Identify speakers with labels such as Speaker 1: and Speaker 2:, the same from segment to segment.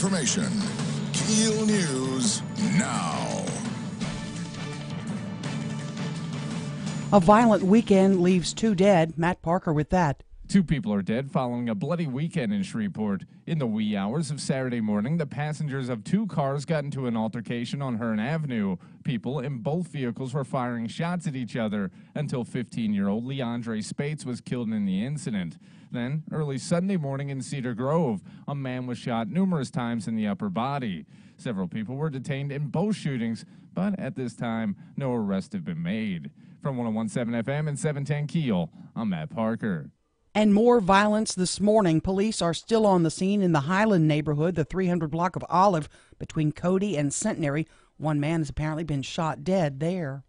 Speaker 1: information. KEEL News now.
Speaker 2: A violent weekend leaves 2 dead. Matt Parker with that.
Speaker 3: 2 people are dead following a bloody weekend in Shreveport. In the wee hours of Saturday morning, the passengers of 2 cars got into an altercation on Hearn Avenue. People in both vehicles were firing shots at each other until 15-year-old Leandre Spates was killed in the incident. Then, early Sunday morning in Cedar Grove, a man was shot numerous times in the upper body. Several people were detained in both shootings, but at this time, no arrests have been made. From 101.7 FM and 710 KEEL, I'm Matt Parker.
Speaker 2: And more violence this morning. Police are still on the scene in the Highland neighborhood, the 300 block of Olive between Cody and Centenary. One man has apparently been shot dead there.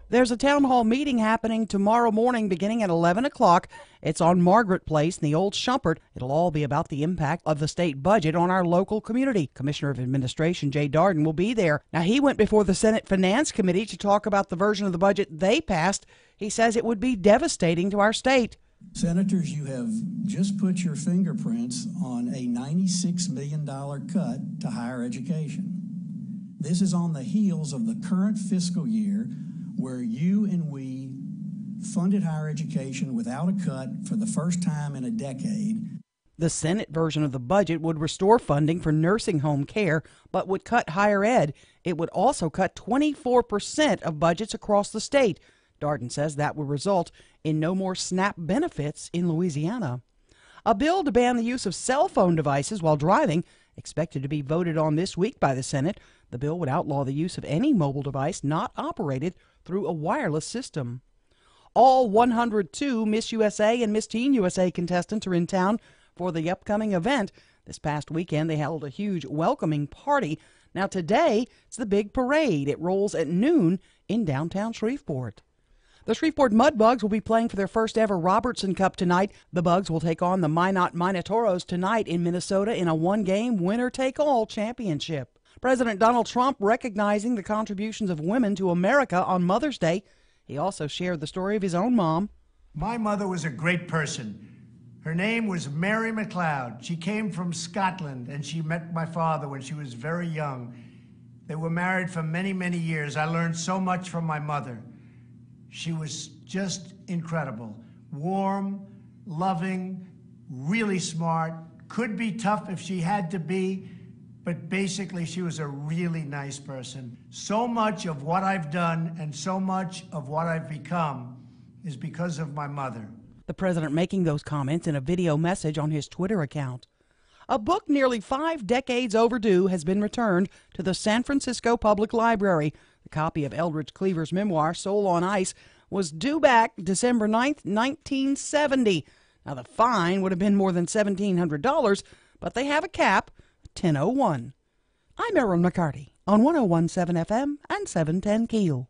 Speaker 2: There's a town hall meeting happening tomorrow morning beginning at 11 o'clock. It's on Margaret Place in the old Shumpert. It'll all be about the impact of the state budget on our local community. Commissioner of Administration Jay Darden will be there. Now, he went before the Senate Finance Committee to talk about the version of the budget they passed. He says it would be devastating to our state.
Speaker 4: Senators, you have just put your fingerprints on a $96 million cut to higher education. This is on the heels of the current fiscal year where you and we funded higher education without a cut for the first time in a decade.
Speaker 2: The Senate version of the budget would restore funding for nursing home care, but would cut higher ed. It would also cut 24% of budgets across the state. Darden says that would result in no more SNAP benefits in Louisiana. A bill to ban the use of cell phone devices while driving, expected to be voted on this week by the Senate. The bill would outlaw the use of any mobile device not operated through a wireless system. All 102 Miss USA and Miss Teen USA contestants are in town for the upcoming event. This past weekend, they held a huge welcoming party. Now today, it's the big parade. It rolls at noon in downtown Shreveport. The Shreveport Mudbugs will be playing for their first ever Robertson Cup tonight. The Bugs will take on the Minot Minotauros tonight in Minnesota in a one-game winner-take-all championship. President Donald Trump recognizing the contributions of women to America on Mother's Day. He also shared the story of his own mom.
Speaker 5: My mother was a great person. Her name was Mary McLeod. She came from Scotland, and she met my father when she was very young. They were married for many, many years. I learned so much from my mother. She was just incredible. Warm, loving, really smart. Could be tough if she had to be, but basically she was a really nice person. So much of what I've done and so much of what I've become is because of my mother.
Speaker 2: The president making those comments in a video message on his Twitter account. A book nearly 5 decades overdue has been returned to the San Francisco Public Library. The copy of Eldridge Cleaver's memoir, Soul on Ice, was due back December 9th, 1970. Now, the fine would have been more than $1,700, but they have a cap, 1001. I'm Erin McCarty on 101.7 FM and 710 KEEL.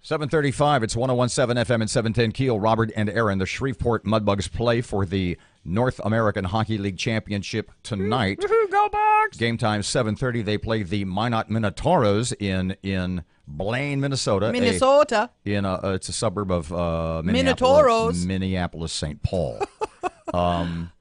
Speaker 6: 7:35. It's 101.7 FM and 710 Keel. Robert and Erin, the Shreveport Mudbugs play for the North American Hockey League Championship tonight.
Speaker 2: Go Bucks!
Speaker 6: Game time 7:30. They play the Minot Minotauros in Blaine, Minnesota.
Speaker 2: Minnesota.
Speaker 6: It's a suburb of
Speaker 2: Minotauros.
Speaker 6: Minneapolis, St. Paul.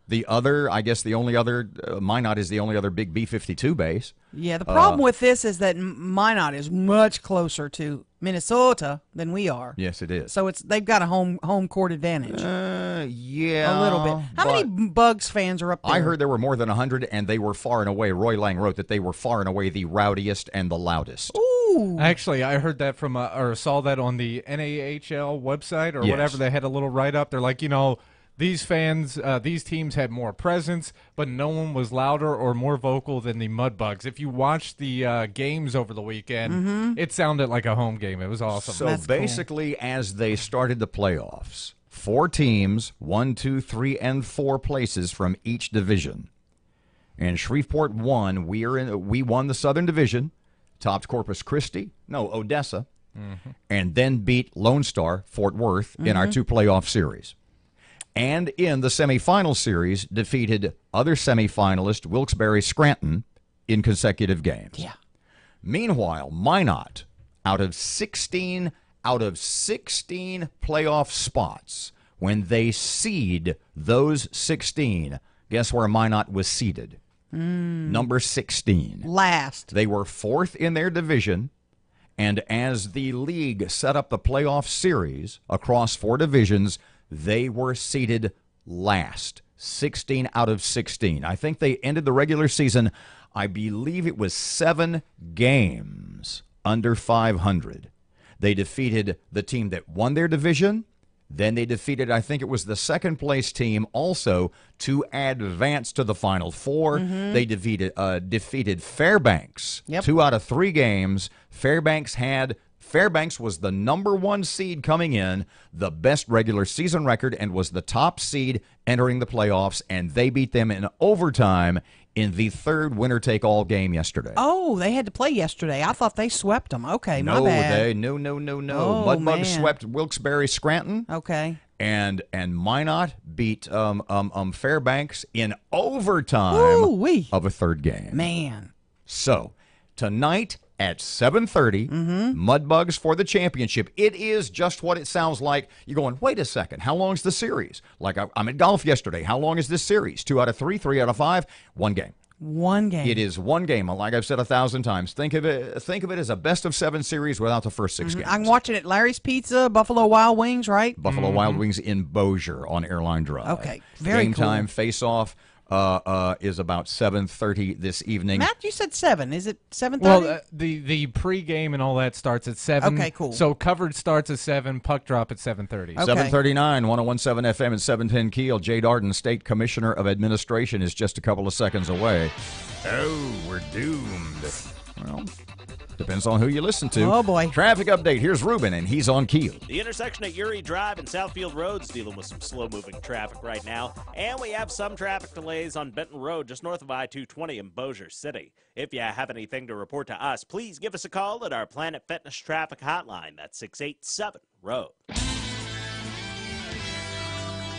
Speaker 6: The only other Minot is the only other big B-52 base.
Speaker 2: Yeah, the problem with this is that Minot is much closer to Minnesota than we are.
Speaker 6: Yes, it is.
Speaker 2: So they've got a home court advantage.
Speaker 6: Yeah.
Speaker 2: A little bit. How many Bugs fans are up there?
Speaker 6: I heard there were more than 100, and they were far and away. Roy Lang wrote that they were far and away the rowdiest and the loudest.
Speaker 2: Ooh.
Speaker 3: Actually, I heard that from or saw that on the NAHL website or whatever. They had a little write-up. They're like, these fans, these teams had more presence, but no one was louder or more vocal than the Mudbugs. If you watched the games over the weekend, it sounded like a home game. It was awesome.
Speaker 6: So basically, as they started the playoffs, 4 teams, 1, 2, 3, and 4 places from each division. And Shreveport won. We won the Southern Division, topped Odessa, and then beat Lone Star, Fort Worth, in our 2 playoff series. And in the semifinal series, defeated other semifinalist Wilkes-Barre Scranton in consecutive games.
Speaker 2: Yeah.
Speaker 6: Meanwhile, Minot, out of 16 playoff spots, when they seed those 16, guess where Minot was seeded? Number 16.
Speaker 2: Last.
Speaker 6: They were 4th in their division. And as the league set up the playoff series across 4 divisions, they were seeded last, 16 out of 16. I think they ended the regular season, I believe it was 7 games under 500. They defeated the team that won their division. Then they defeated, I think it was the second-place team also to advance to the Final Four. They defeated Fairbanks 2 out of 3 games. Fairbanks was the number 1 seed coming in, the best regular season record, and was the top seed entering the playoffs, and they beat them in overtime in the 3rd winner-take-all game yesterday.
Speaker 2: Oh, they had to play yesterday. I thought they swept them. Okay, my bad.
Speaker 6: No.
Speaker 2: Oh,
Speaker 6: Mudbugs
Speaker 2: man.
Speaker 6: swept Wilkes-Barre Scranton.
Speaker 2: Okay.
Speaker 6: And Minot beat Fairbanks in overtime
Speaker 2: Ooh-wee.
Speaker 6: of a 3rd game.
Speaker 2: Man.
Speaker 6: So, tonight at 7:30, Mudbugs for the championship. It is just what it sounds like. You're going, wait a second, how long is the series? Like, I'm at golf yesterday. How long is this series? 2 out of 3, 3 out of 5, 1 game.
Speaker 2: 1 game.
Speaker 6: It is 1 game. Like I've said 1,000 times. Think of it as a best-of-7 series without the first 6 games.
Speaker 2: I'm watching it. Larry's Pizza, Buffalo Wild Wings, right?
Speaker 6: Buffalo Wild Wings in Bossier on Airline Drive.
Speaker 2: Okay, very
Speaker 6: Game
Speaker 2: cool.
Speaker 6: time, face-off. Is about 7:30 this evening.
Speaker 2: Matt, you said 7. Is it 7:30?
Speaker 3: Well, the pregame and all that starts at 7.
Speaker 2: Okay, cool.
Speaker 3: So coverage starts at 7, puck drop at 7:30.
Speaker 2: Okay.
Speaker 6: 7:39, 101.7 FM and 710 Keel. Jay Darden, State Commissioner of Administration, is just a couple of seconds away. Oh, we're doomed. Well, depends on who you listen to.
Speaker 2: Oh, boy.
Speaker 6: Traffic update. Here's Ruben, and he's on Keel.
Speaker 7: The intersection at Erie Drive and Southfield Road's dealing with some slow-moving traffic right now. And we have some traffic delays on Benton Road just north of I-220 in Bossier City. If you have anything to report to us, please give us a call at our Planet Fitness traffic hotline. That's 687-ROAD.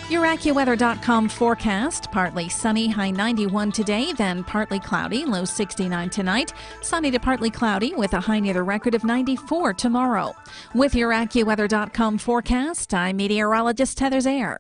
Speaker 8: Your AccuWeather.com forecast. Partly sunny, high 91 today, then partly cloudy, low 69 tonight. Sunny to partly cloudy with a high near the record of 94 tomorrow. With your AccuWeather.com forecast, I'm meteorologist Heather Zaire.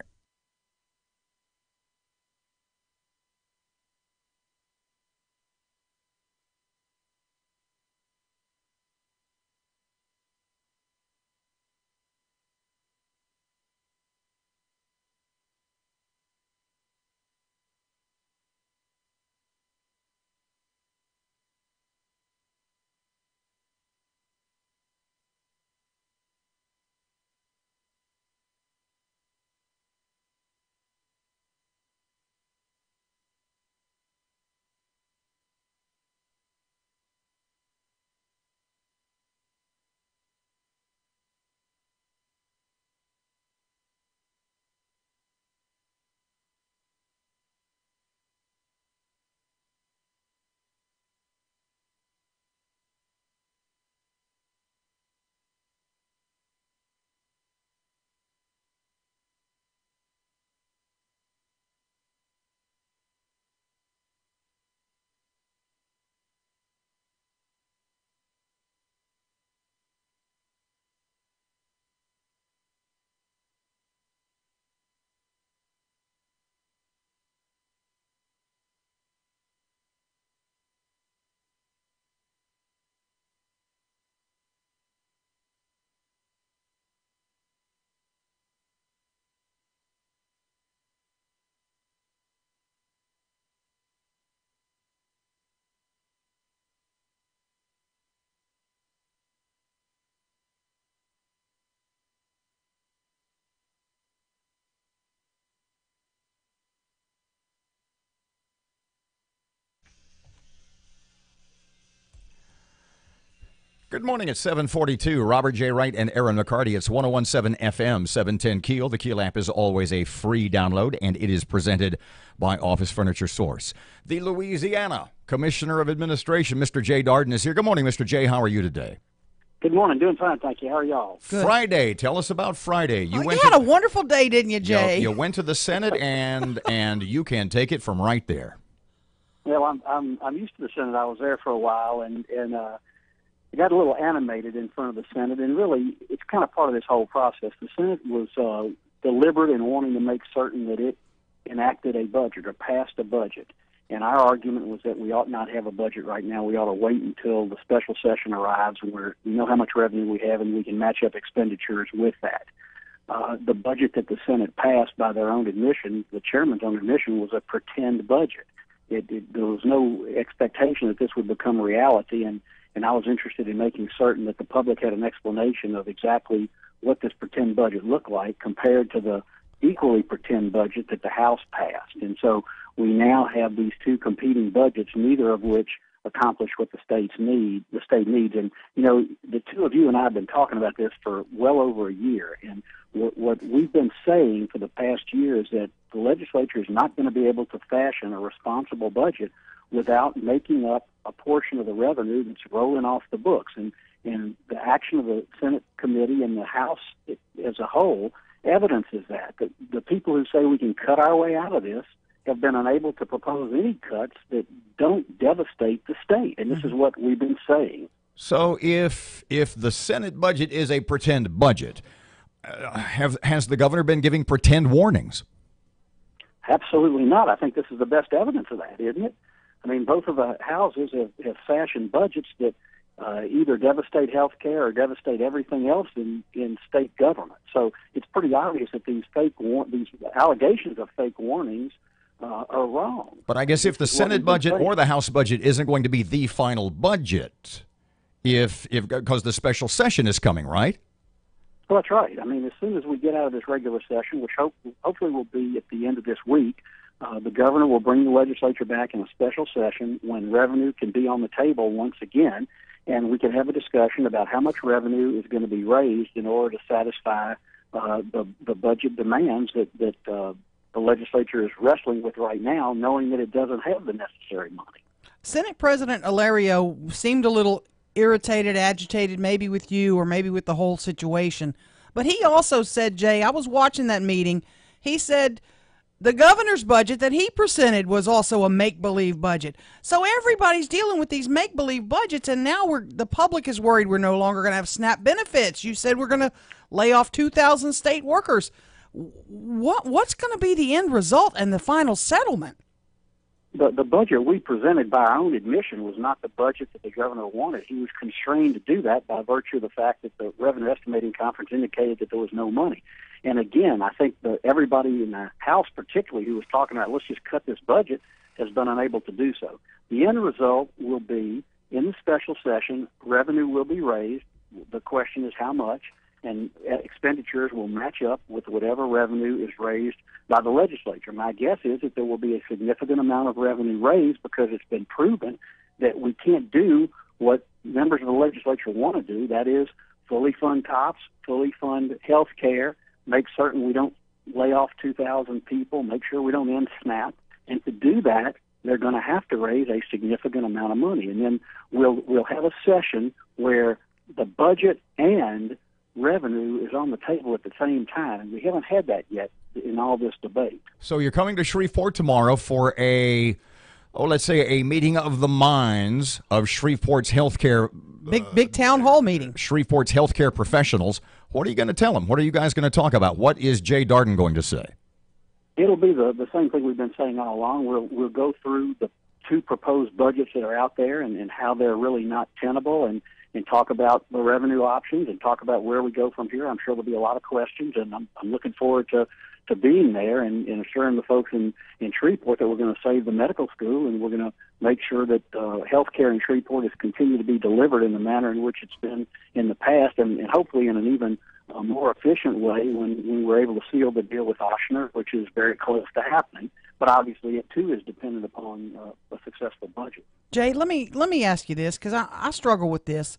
Speaker 6: Good morning. It's 742. Robert J. Wright and Erin McCarty. It's 101.7 FM, 710 KEEL. The KEEL app is always a free download, and it is presented by Office Furniture Source. The Louisiana Commissioner of Administration, Mr. Jay Darden, is here. Good morning, Mr. Jay. How are you today?
Speaker 9: Good morning. Doing fine, thank you. How are y'all?
Speaker 2: Good.
Speaker 6: Friday. Tell us about Friday.
Speaker 2: You had a wonderful day, didn't you, Jay?
Speaker 6: You went to the Senate, and you can take it from right there.
Speaker 9: Well, I'm used to the Senate. I was there for a while, and I got a little animated in front of the Senate, and really, it's kind of part of this whole process. The Senate was deliberate in wanting to make certain that it enacted a budget or passed a budget. And our argument was that we ought not have a budget right now. We ought to wait until the special session arrives and we know how much revenue we have and we can match up expenditures with that. The budget that the Senate passed by their own admission, the chairman's own admission, was a pretend budget. There was no expectation that this would become a reality, and I was interested in making certain that the public had an explanation of exactly what this pretend budget looked like compared to the equally pretend budget that the House passed. And so we now have these two competing budgets, neither of which accomplish what the state needs. And, you know, the two of you and I have been talking about this for well over a year. And what we've been saying for the past year is that the legislature is not going to be able to fashion a responsible budget without making up a portion of the revenue that's rolling off the books. And the action of the Senate committee and the House as a whole evidences that. The people who say we can cut our way out of this have been unable to propose any cuts that don't devastate the state. And this is what we've been saying.
Speaker 6: So if the Senate budget is a pretend budget, has the governor been giving pretend warnings?
Speaker 9: Absolutely not. I think this is the best evidence of that, isn't it? I mean, both of the houses have fashioned budgets that either devastate health care or devastate everything else in state government. So it's pretty obvious that these allegations of fake warnings are wrong.
Speaker 6: But I guess if the Senate budget or the House budget isn't going to be the final budget, because the special session is coming, right?
Speaker 9: Well, that's right. I mean, as soon as we get out of this regular session, which hopefully will be at the end of this week, the governor will bring the legislature back in a special session when revenue can be on the table once again, and we can have a discussion about how much revenue is going to be raised in order to satisfy the budget demands that the legislature is wrestling with right now, knowing that it doesn't have the necessary money.
Speaker 2: Senate President Alario seemed a little irritated, agitated, maybe with you or maybe with the whole situation. But he also said, Jay, I was watching that meeting, he said the governor's budget that he presented was also a make-believe budget. So everybody's dealing with these make-believe budgets, and now the public is worried we're no longer going to have SNAP benefits. You said we're going to lay off 2,000 state workers. What's going to be the end result and the final settlement?
Speaker 9: The budget we presented by our own admission was not the budget that the governor wanted. He was constrained to do that by virtue of the fact that the Revenue Estimating Conference indicated that there was no money. And again, I think that everybody in the House particularly who was talking about let's just cut this budget has been unable to do so. The end result will be, in the special session, revenue will be raised. The question is how much, and expenditures will match up with whatever revenue is raised by the legislature. My guess is that there will be a significant amount of revenue raised because it's been proven that we can't do what members of the legislature want to do, that is fully fund cops, fully fund health care, make certain we don't lay off 2,000 people, make sure we don't end SNAP. And to do that, they're going to have to raise a significant amount of money. And then we'll have a session where the budget and revenue is on the table at the same time. And we haven't had that yet in all this debate.
Speaker 6: So you're coming to Shreveport tomorrow for let's say a meeting of the minds of Shreveport's healthcare.
Speaker 2: Big town hall meeting.
Speaker 6: Shreveport's healthcare professionals. What are you going to tell them? What are you guys going to talk about? What is Jay Darden going to say?
Speaker 9: It'll be the same thing we've been saying all along. We'll go through the two proposed budgets that are out there and how they're really not tenable and talk about the revenue options and talk about where we go from here. I'm sure there'll be a lot of questions, and I'm looking forward to being there and assuring the folks in Shreveport that we're going to save the medical school and we're going to make sure that health care in Shreveport is continued to be delivered in the manner in which it's been in the past and hopefully in an even more efficient way when we're able to seal the deal with Ochsner, which is very close to happening. But obviously, it too is dependent upon a successful budget.
Speaker 2: Jay, let me ask you this because I struggle with this.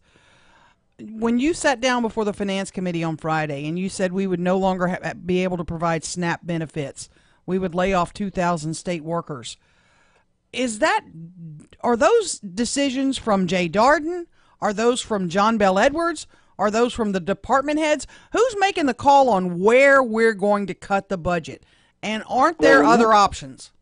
Speaker 2: when you sat down before the Finance Committee on Friday and you said we would no longer be able to provide SNAP benefits, we would lay off 2,000 state workers. Are those decisions from Jay Darden? Are those from John Bell Edwards? Are those from the department heads? Who's making the call on where we're going to cut the budget? And aren't there other options?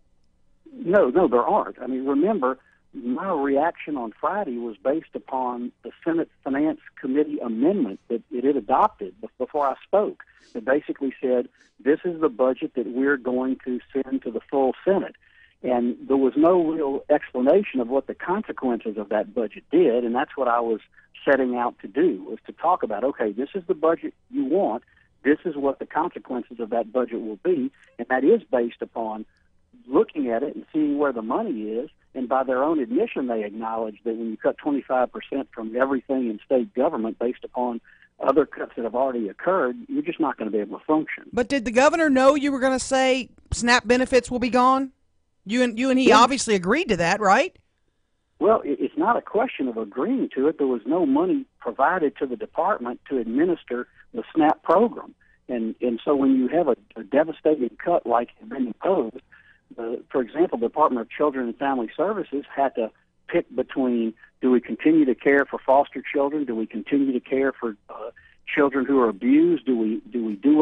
Speaker 9: No, there aren't. I mean, remember, my reaction on Friday was based upon the Senate Finance Committee amendment that it had adopted before I spoke. It basically said, this is the budget that we're going to send to the full Senate. And there was no real explanation of what the consequences of that budget did, and that's what I was setting out to do, was to talk about, okay, this is the budget you want, this is what the consequences of that budget will be, and that is based upon looking at it and seeing where the money is, and by their own admission, they acknowledge that when you cut 25% from everything in state government based upon other cuts that have already occurred, you're just not going to be able to function.
Speaker 2: But did the governor know you were going to say SNAP benefits will be gone? You and he obviously agreed to that, right?
Speaker 9: Well, it's not a question of agreeing to it. There was no money provided to the department to administer the SNAP program. And so when you have a devastating cut like has been imposed, for example, the Department of Children and Family Services had to pick between, do we continue to care for foster children? Do we continue to care for children who are abused? Do we do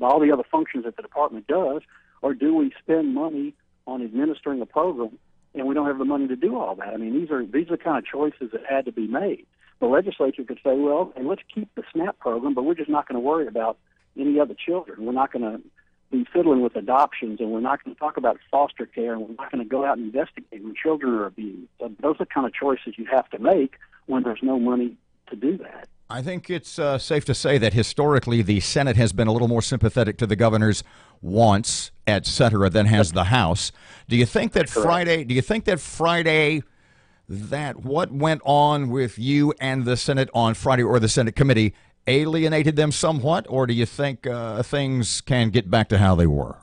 Speaker 9: all the other functions that the department does? Or do we spend money on administering a program, and we don't have the money to do all that? I mean, these are the kind of choices that had to be made. The legislature could say, well, okay, let's keep the SNAP program, but we're just not going to worry about any other children. We're not going to be fiddling with adoptions, and we're not going to talk about foster care, and we're not going to go out and investigate when children are abused. So those are the kind of choices you have to make when there's no money to do that.
Speaker 6: I think it's safe to say that historically the Senate has been a little more sympathetic to the governor's wants, et cetera, than has the House. Do you think that Friday? Do you think that Friday, that what went on with you and the Senate on Friday, or the Senate committee, alienated them somewhat, or do you think things can get back to how they were?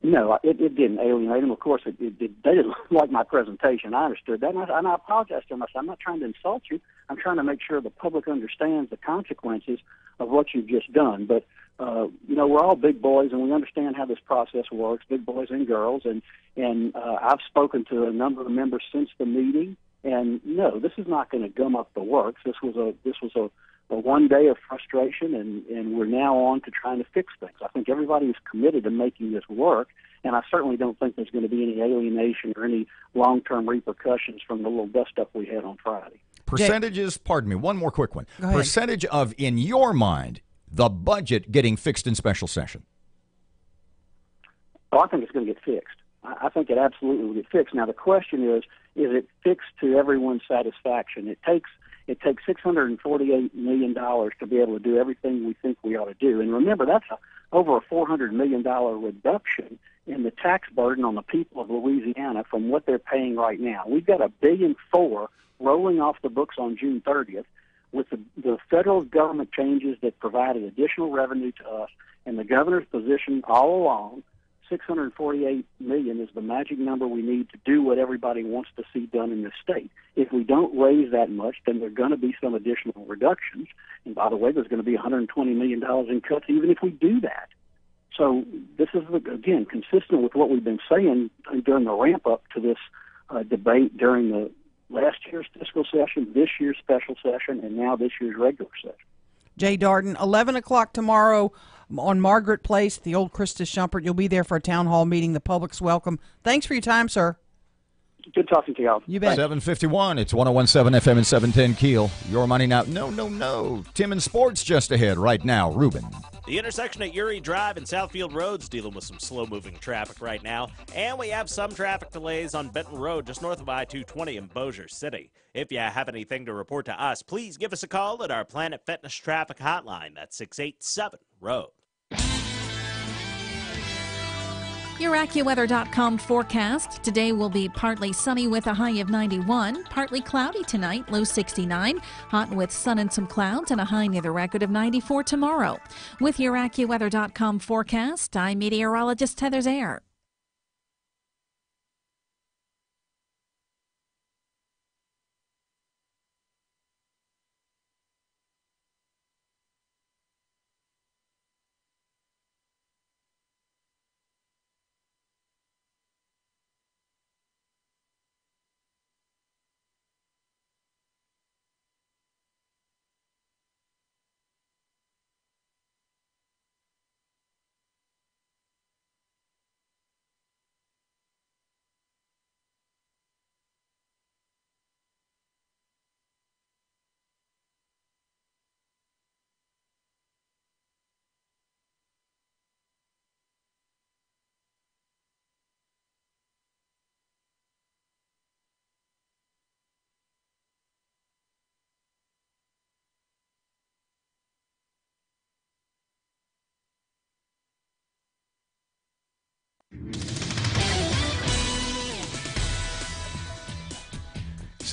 Speaker 9: No, it didn't alienate them. Of course, they didn't like my presentation. I understood that, and I apologize to them. I said, I'm not trying to insult you. I'm trying to make sure the public understands the consequences of what you've just done. But, we're all big boys, and we understand how this process works, big boys and girls. And I've spoken to a number of members since the meeting, and no, this is not going to gum up the works. This was a one day of frustration, and we're now on to trying to fix things. I think everybody is committed to making this work, and I certainly don't think there's going to be any alienation or any long-term repercussions from the little dust-up we had on Friday.
Speaker 6: Percentages, pardon me, one more quick one.
Speaker 2: Go ahead.
Speaker 6: Percentage of, in your mind, the budget getting fixed in special session?
Speaker 9: Oh, I think it's going to get fixed. I think it absolutely will get fixed. Now, the question is it fixed to everyone's satisfaction? It takes $648 million to be able to do everything we think we ought to do. And remember, that's over a $400 million reduction in the tax burden on the people of Louisiana from what they're paying right now. We've got $1.4 billion rolling off the books on June 30th with the federal government changes that provided additional revenue to us, and the governor's position all along. $648 million is the magic number we need to do what everybody wants to see done in this state. If we don't raise that much, then there are going to be some additional reductions. And by the way, there's going to be $120 million in cuts even if we do that. So this is, again, consistent with what we've been saying during the ramp-up to this debate during the last year's fiscal session, this year's special session, and now this year's regular session.
Speaker 2: Jay Darden, 11 o'clock tomorrow on Margaret Place, the old Christus Schumpert. You'll be there for a town hall meeting. The public's welcome. Thanks for your time, sir.
Speaker 9: Good talking to y'all.
Speaker 2: You bet.
Speaker 6: 751, it's 101.7 FM and 710 Keel. Your money now. No. Tim in Sports just ahead right now. Ruben.
Speaker 7: The intersection at Erie Drive and Southfield Road's dealing with some slow-moving traffic right now, and we have some traffic delays on Benton Road just north of I-220 in Bossier City. If you have anything to report to us, please give us a call at our Planet Fitness traffic hotline. That's 687-ROAD.
Speaker 8: Your AccuWeather.com forecast. Today will be partly sunny with a high of 91, partly cloudy tonight, low 69, hot with sun and some clouds, and a high near the record of 94 tomorrow. With your AccuWeather.com forecast, I'm meteorologist Heather Zaire.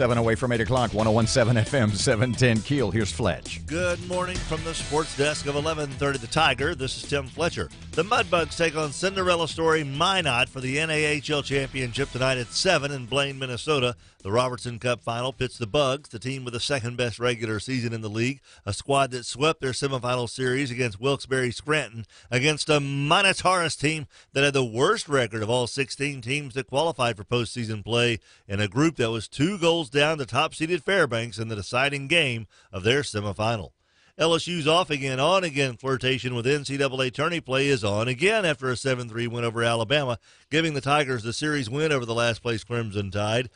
Speaker 6: 7 away from 8 o'clock, 101.7 FM, 710 Keel. Here's Fletch.
Speaker 10: Good morning from the sports desk of 1130 The Tiger. This is Tim Fletcher. The Mudbugs take on Cinderella Story Minot for the NAHL Championship tonight at 7 in Blaine, Minnesota. The Robertson Cup final pits the Bugs, the team with the second-best regular season in the league, a squad that swept their semifinal series against Wilkes-Barre Scranton, against a Minotaurus team that had the worst record of all 16 teams that qualified for postseason play, in a group that was 2 goals down to top-seeded Fairbanks in the deciding game of their semifinal. LSU's off-again, on-again flirtation with NCAA tourney play is on again after a 7-3 win over Alabama, giving the Tigers the series win over the last-place Crimson Tide.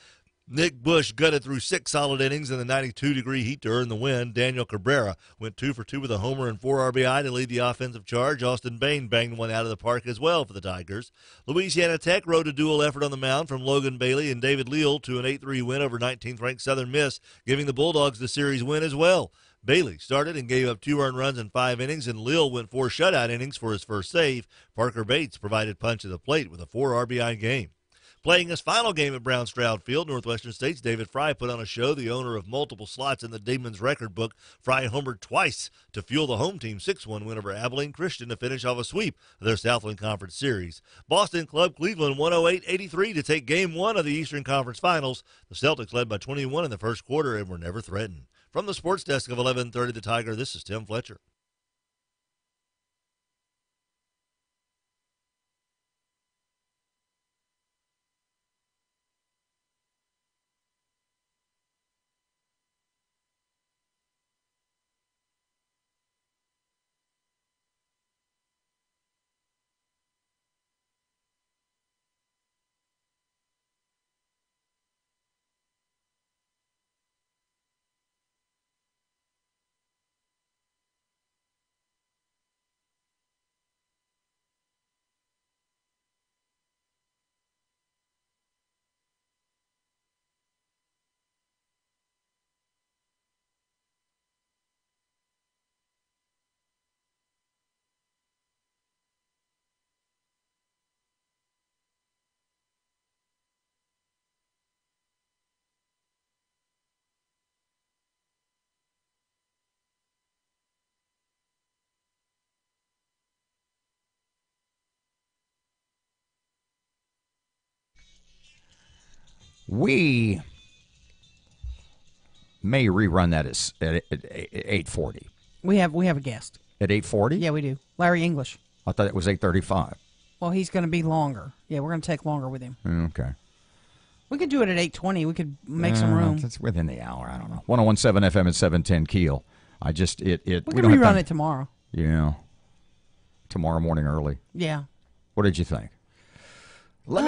Speaker 10: Nick Bush gutted through 6 solid innings in the 92-degree heat to earn the win. Daniel Cabrera went 2 for 2 with a homer and 4 RBI to lead the offensive charge. Austin Bain banged one out of the park as well for the Tigers. Louisiana Tech rode a dual effort on the mound from Logan Bailey and David Leal to an 8-3 win over 19th-ranked Southern Miss, giving the Bulldogs the series win as well. Bailey started and gave up 2 earned runs in 5 innings, and Leal went 4 shutout innings for his first save. Parker Bates provided punch at the plate with a 4 RBI game. Playing his final game at Brown Stroud Field, Northwestern State's David Fry put on a show. The owner of multiple slots in the Demons record book, Fry homered twice to fuel the home team's 6-1 win over Abilene Christian to finish off a sweep of their Southland Conference Series. Boston Club Cleveland 108-83 to take Game 1 of the Eastern Conference Finals. The Celtics led by 21 in the first quarter and were never threatened. From the sports desk of 1130 The Tiger, this is Tim Fletcher.
Speaker 6: We may rerun that at 8:40.
Speaker 2: We have a guest.
Speaker 6: At 8:40?
Speaker 2: Yeah, we do. Larry English.
Speaker 6: I thought it was 8:35.
Speaker 2: Well, he's going to be longer. Yeah, we're going to take longer with him.
Speaker 6: Okay.
Speaker 2: We could do it at 8:20. We could make some room.
Speaker 6: It's within the hour. I don't know. 101.7 FM at 710 Keel.
Speaker 2: We can rerun it tomorrow.
Speaker 6: Yeah. Tomorrow morning early.
Speaker 2: Yeah.
Speaker 6: What did you think? Let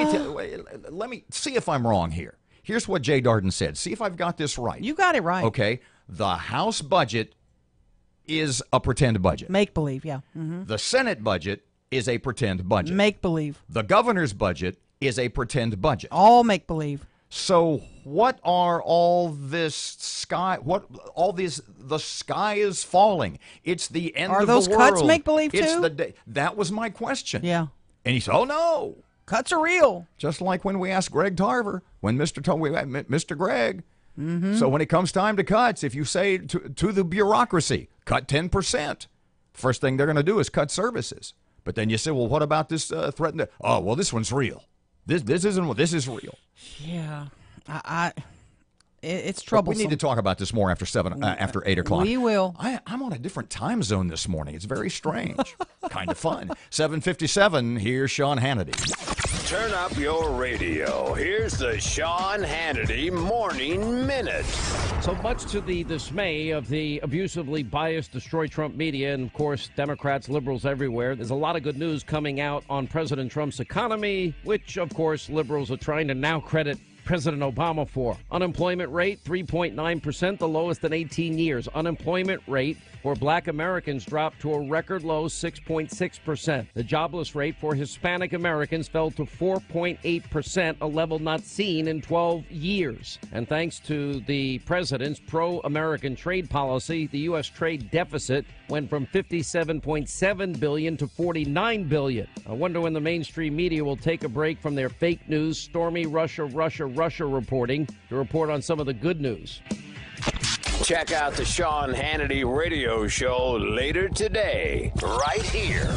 Speaker 6: me see if I'm wrong here. Here's what Jay Darden said. See if I've got this right.
Speaker 2: You got it right.
Speaker 6: Okay. The House budget is a pretend budget.
Speaker 2: Make believe, yeah. Mm-hmm.
Speaker 6: The Senate budget is a pretend budget.
Speaker 2: Make believe.
Speaker 6: The governor's budget is a pretend budget.
Speaker 2: All make believe.
Speaker 6: So what are all this sky? The sky is falling. It's the end of the world.
Speaker 2: Are those cuts make believe too?
Speaker 6: It's the day. That was my question.
Speaker 2: Yeah.
Speaker 6: And he said, "Oh no,
Speaker 2: cuts are real."
Speaker 6: Just like when we asked Greg Tarver, when Mr. Greg.
Speaker 2: Mm-hmm.
Speaker 6: So when it comes time to cuts, if you say to the bureaucracy, cut 10%, first thing they're going to do is cut services. But then you say, well, what about this threat? Oh, well, this one's real. This is real.
Speaker 2: Yeah, it's troublesome.
Speaker 6: We need to talk about this more after 8 o'clock.
Speaker 2: We will.
Speaker 6: I'm on a different time zone this morning. It's very strange, kind of fun. 7:57. Here's Sean Hannity.
Speaker 1: Turn up your radio. Here's the Sean Hannity Morning Minute.
Speaker 11: So much to the dismay of the abusively biased Destroy Trump media and, of course, Democrats, liberals everywhere, there's a lot of good news coming out on President Trump's economy, which, of course, liberals are trying to now credit President Obama for. Unemployment rate, 3.9%, the lowest in 18 years. Unemployment rate for black Americans dropped to a record low 6.6%. The jobless rate for Hispanic Americans fell to 4.8%, a level not seen in 12 years. And thanks to the president's pro-American trade policy, the U.S. trade deficit went from $57.7 billion to $49 billion. I wonder when the mainstream media will take a break from their fake news, stormy Russia reporting to report on some of the good news.
Speaker 1: Check out the Sean Hannity radio show later today, right here.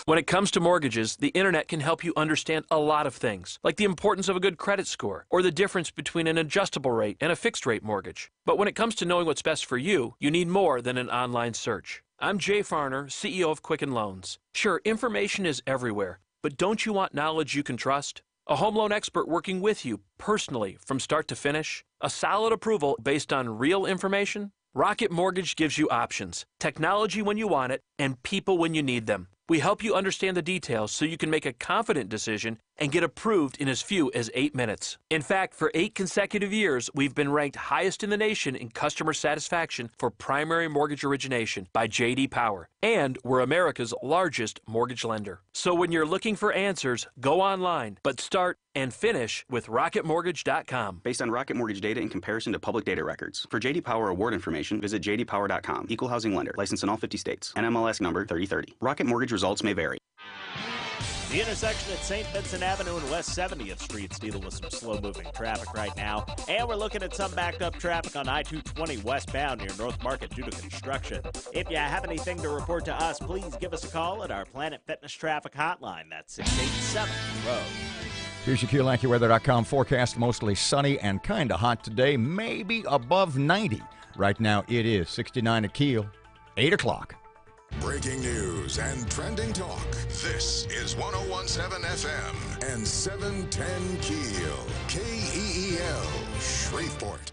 Speaker 12: When it comes to mortgages, the internet can help you understand a lot of things, like the importance of a good credit score or the difference between an adjustable rate and a fixed rate mortgage. But when it comes to knowing what's best for you, you need more than an online search. I'm Jay Farner, CEO of Quicken Loans. Sure, information is everywhere, but don't you want knowledge you can trust? A home loan expert working with you personally from start to finish? A solid approval based on real information? Rocket Mortgage gives you options, technology when you want it, and people when you need them. We help you understand the details so you can make a confident decision and get approved in as few as 8 minutes. In fact, for 8 consecutive years, we've been ranked highest in the nation in customer satisfaction for primary mortgage origination by J.D. Power. And we're America's largest mortgage lender. So when you're looking for answers, go online, but start and finish with RocketMortgage.com.
Speaker 13: Based on Rocket Mortgage data in comparison to public data records. For J.D. Power award information, visit jdpower.com. Equal housing lender. Licensed in all 50 states. NMLS number 3030. Rocket Mortgage results may vary.
Speaker 7: The intersection at St. Vincent Avenue and West 70th Street's dealing with some slow-moving traffic right now. And we're looking at some backed-up traffic on I-220 westbound near North Market due to construction. If you have anything to report to us, please give us a call at our Planet Fitness Traffic Hotline. That's 687-ROAD.
Speaker 6: Here's your KEEL AccuWeather.com forecast. Mostly sunny and kind of hot today, maybe above 90. Right now it is 69 at KEEL, 8 o'clock.
Speaker 14: Breaking news and trending talk. This is 101.7 FM and 710 KEEL. KEEL, Shreveport.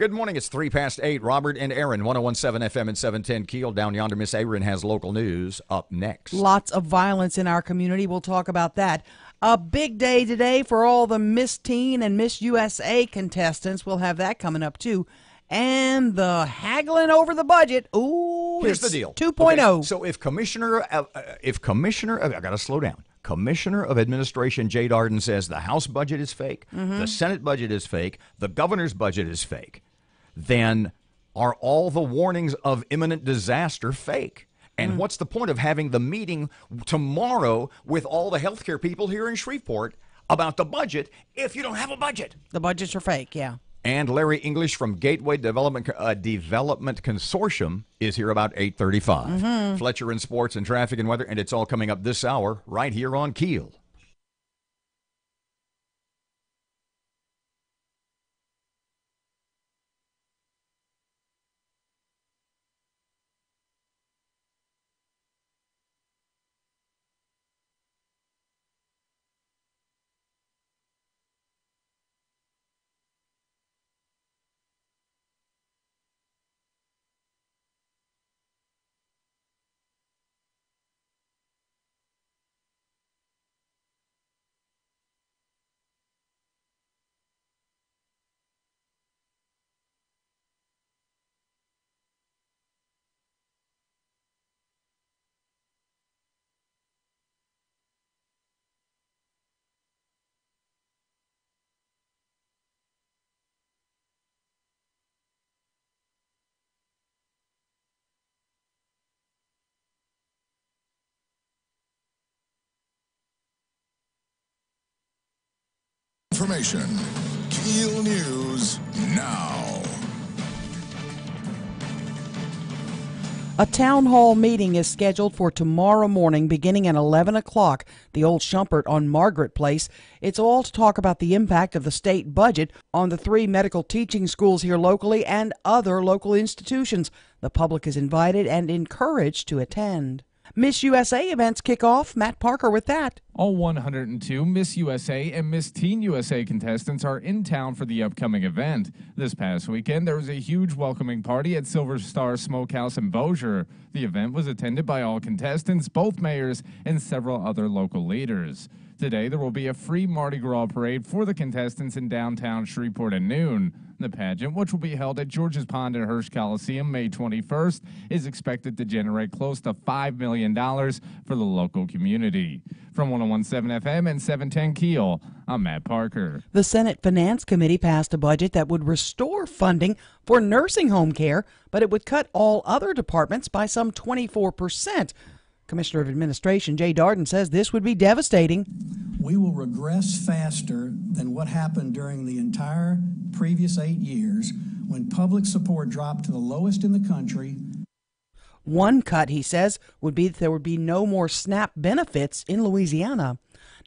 Speaker 6: Good morning. It's 8:03. Robert and Erin, 101.7 FM and 710 Keel. Down yonder, Miss Erin has local news up next.
Speaker 2: Lots of violence in our community. We'll talk about that. A big day today for all the Miss Teen and Miss USA contestants. We'll have that coming up, too. And the haggling over the budget. Ooh,
Speaker 6: here's the deal.
Speaker 2: 2.0.
Speaker 6: Okay, so if Commissioner, I got to slow down. Commissioner of Administration Jay Darden says the House budget is fake, the Senate budget is fake, the governor's budget is fake, then are all the warnings of imminent disaster fake? And what's the point of having the meeting tomorrow with all the healthcare people here in Shreveport about the budget if you don't have a budget?
Speaker 2: The budgets are fake, yeah.
Speaker 6: And Larry English from Gateway Development Consortium is here about 8:35. Fletcher in sports and traffic and weather, and it's all coming up this hour right here on Keel.
Speaker 14: Information. KEEL News now.
Speaker 2: A town hall meeting is scheduled for tomorrow morning beginning at 11 o'clock, the old Shumpert on Margaret Place. It's all to talk about the impact of the state budget on the 3 medical teaching schools here locally and other local institutions. The public is invited and encouraged to attend. Miss USA events kick off. Matt Parker with that.
Speaker 3: All 102 Miss USA and Miss Teen USA contestants are in town for the upcoming event. This past weekend, there was a huge welcoming party at Silver Star Smokehouse in Bossier. The event was attended by all contestants, both mayors, and several other local leaders. Today, there will be a free Mardi Gras parade for the contestants in downtown Shreveport at noon. The pageant, which will be held at George's Pond and Hirsch Coliseum May 21st, is expected to generate close to $5 million for the local community. From 101.7 FM and 710 Keel, I'm Matt Parker.
Speaker 2: The Senate Finance Committee passed a budget that would restore funding for nursing home care, but it would cut all other departments by some 24%. Commissioner of Administration Jay Darden says this would be devastating.
Speaker 4: We will regress faster than what happened during the entire previous 8 years when public support dropped to the lowest in the country.
Speaker 2: One cut, he says, would be that there would be no more SNAP benefits in Louisiana.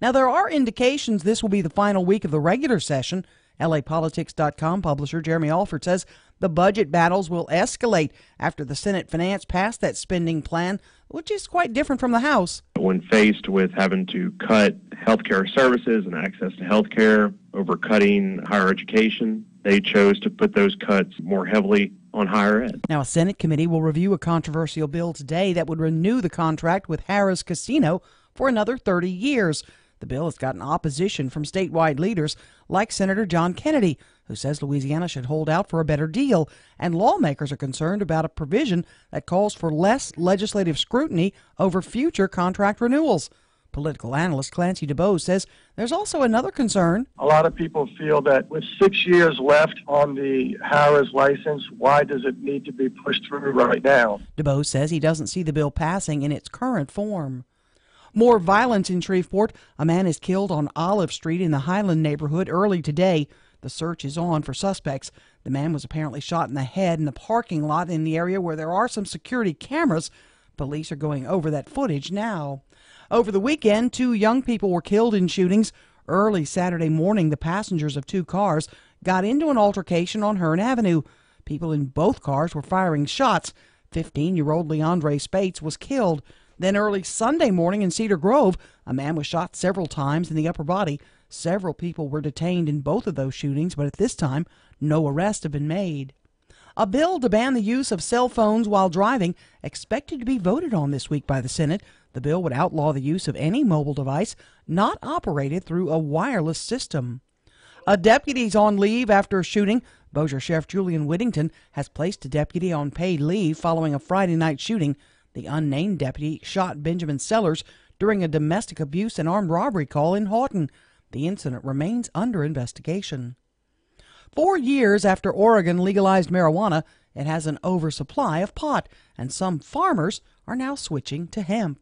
Speaker 2: Now, there are indications this will be the final week of the regular session. LAPolitics.com publisher Jeremy Alford says the budget battles will escalate after the Senate Finance passed that spending plan, which is quite different from the House.
Speaker 15: When faced with having to cut health care services and access to health care over cutting higher education, they chose to put those cuts more heavily on higher ed.
Speaker 2: Now, a Senate committee will review a controversial bill today that would renew the contract with Harrah's Casino for another 30 years. The bill has gotten opposition from statewide leaders like Senator John Kennedy, who says Louisiana should hold out for a better deal, and lawmakers are concerned about a provision that calls for less legislative scrutiny over future contract renewals. Political analyst Clancy DeBose says there's also another concern.
Speaker 16: A lot of people feel that with 6 years left on the Harrah's license, why does it need to be pushed through right now?
Speaker 2: DeBose says he doesn't see the bill passing in its current form. More violence in Shreveport. A man is killed on Olive Street in the Highland neighborhood early today. The search is on for suspects. The man was apparently shot in the head in the parking lot in the area where there are some security cameras. Police are going over that footage now. Over the weekend, 2 young people were killed in shootings. Early Saturday morning, the passengers of 2 cars got into an altercation on Hearn Avenue. People in both cars were firing shots. 15-year-old Leandre Spates was killed. Then early Sunday morning in Cedar Grove, a man was shot several times in the upper body. Several people were detained in both of those shootings, but at this time, No arrests have been made. A bill to ban the use of cell phones while driving expected to be voted on this week by the Senate. The bill would outlaw the use of any mobile device not operated through a wireless system. A deputy's on leave after a shooting. Bossier Sheriff Julian Whittington has placed a deputy on paid leave following a Friday night shooting. The unnamed deputy shot Benjamin Sellers during a domestic abuse and armed robbery call in Houghton. The incident remains under investigation. 4 years after Oregon legalized marijuana, it has an oversupply of pot, and some farmers are now switching to hemp.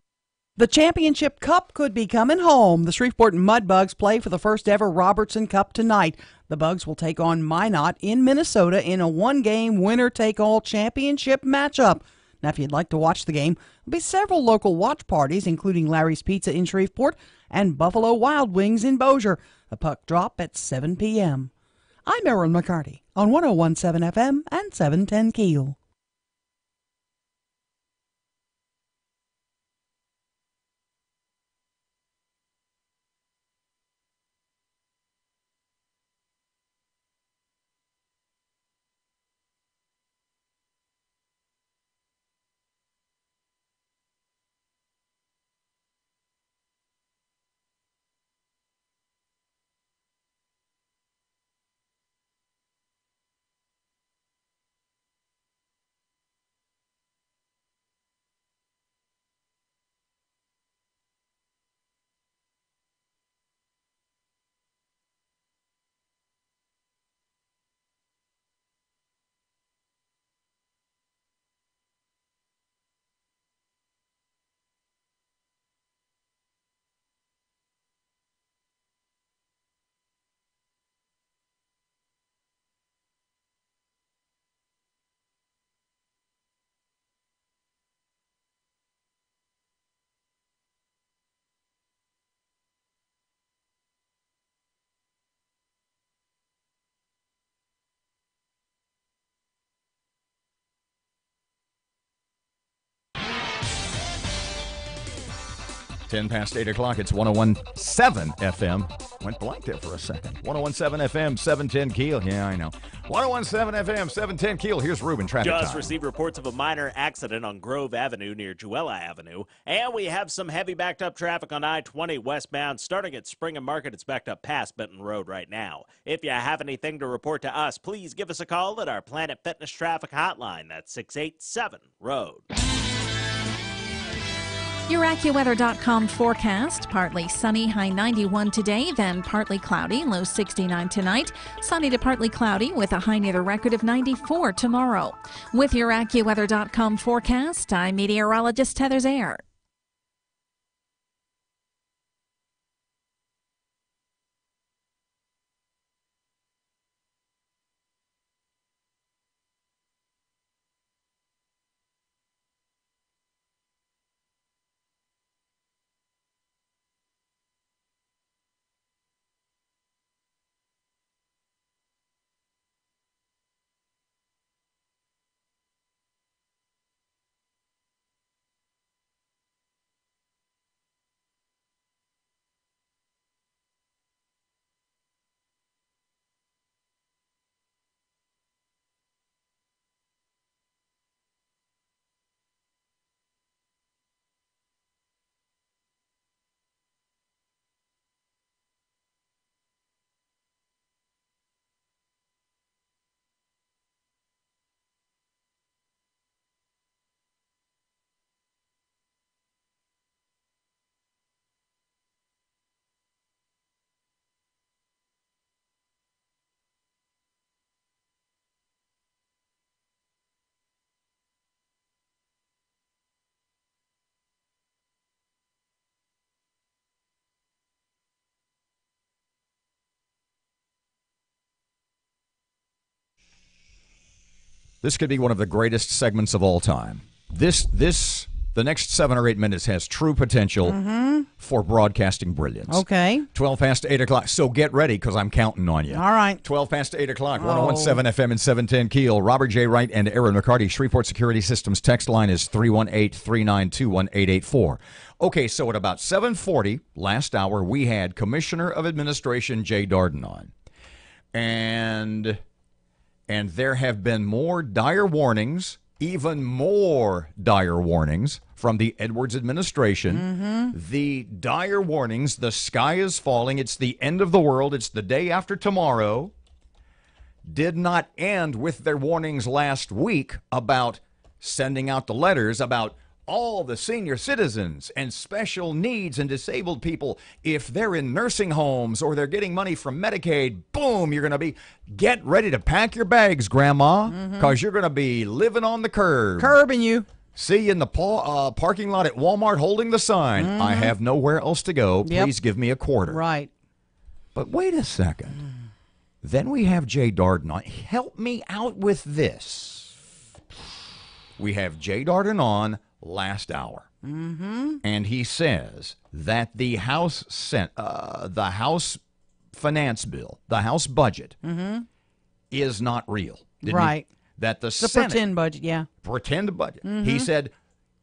Speaker 2: The Championship Cup could be coming home. The Shreveport Mudbugs play for the first ever Robertson Cup tonight. The Bugs will take on Minot in Minnesota in a one-game winner-take-all championship matchup. Now, if you'd like to watch the game, there'll be several local watch parties, including Larry's Pizza in Shreveport and Buffalo Wild Wings in Bossier. The puck drop at 7 p.m. I'm Erin McCarty on 101.7 FM and 710 KEEL.
Speaker 6: Ten past 8 o'clock. It's 101.7 FM. Went blank there for a second. 101.7 FM, 710 KEEL. Yeah, I know. 101.7 FM, 710 KEEL. Here's Ruben. Traffic
Speaker 7: Just
Speaker 6: time.
Speaker 7: received reports of a minor accident on Grove Avenue near Jewella Avenue. And we have some heavy backed up traffic on I-20 westbound. Starting at Spring and Market, it's backed up past Benton Road right now. If you have anything to report to us, please give us a call at our Planet Fitness Traffic Hotline. That's 687-ROAD.
Speaker 8: Your AccuWeather.com forecast. Partly sunny, high 91 today, then partly cloudy, low 69 tonight. Sunny to partly cloudy with a high near the record of 94 tomorrow. With your AccuWeather.com forecast, I'm meteorologist Heather Zaire.
Speaker 6: This could be one of the greatest segments of all time. The next 7 or 8 minutes has true potential for broadcasting brilliance.
Speaker 2: Okay.
Speaker 6: 12 past 8 o'clock. So get ready because I'm counting on you.
Speaker 2: All right.
Speaker 6: 12 past 8 o'clock, 101.7 FM and 710 KEEL. Robert J. Wright and Erin McCarty. Shreveport Security Systems text line is 318-392-1884. Okay, so at about 7:40 last hour, we had Commissioner of Administration Jay Darden on. And And there have been more dire warnings, even more dire warnings from the Edwards administration. The dire warnings, the sky is falling, it's the end of the world, it's the day after tomorrow, did not end with their warnings last week about sending out the letters about all the senior citizens and special needs and disabled people. If they're in nursing homes or they're getting money from Medicaid, boom, you're going to be, get ready to pack your bags, Grandma, because you're going to be living on the curb.
Speaker 2: Curbing you.
Speaker 6: See you in the parking lot at Walmart holding the sign. I have nowhere else to go. Please give me a quarter.
Speaker 2: Right.
Speaker 6: But wait a second. Then we have Jay Darden on. Help me out with this. We have Jay Darden on last hour. And he says that the House finance bill, the House budget, is not real.
Speaker 2: Right.
Speaker 6: That the
Speaker 2: The
Speaker 6: Senate,
Speaker 2: pretend budget, yeah.
Speaker 6: pretend budget. He said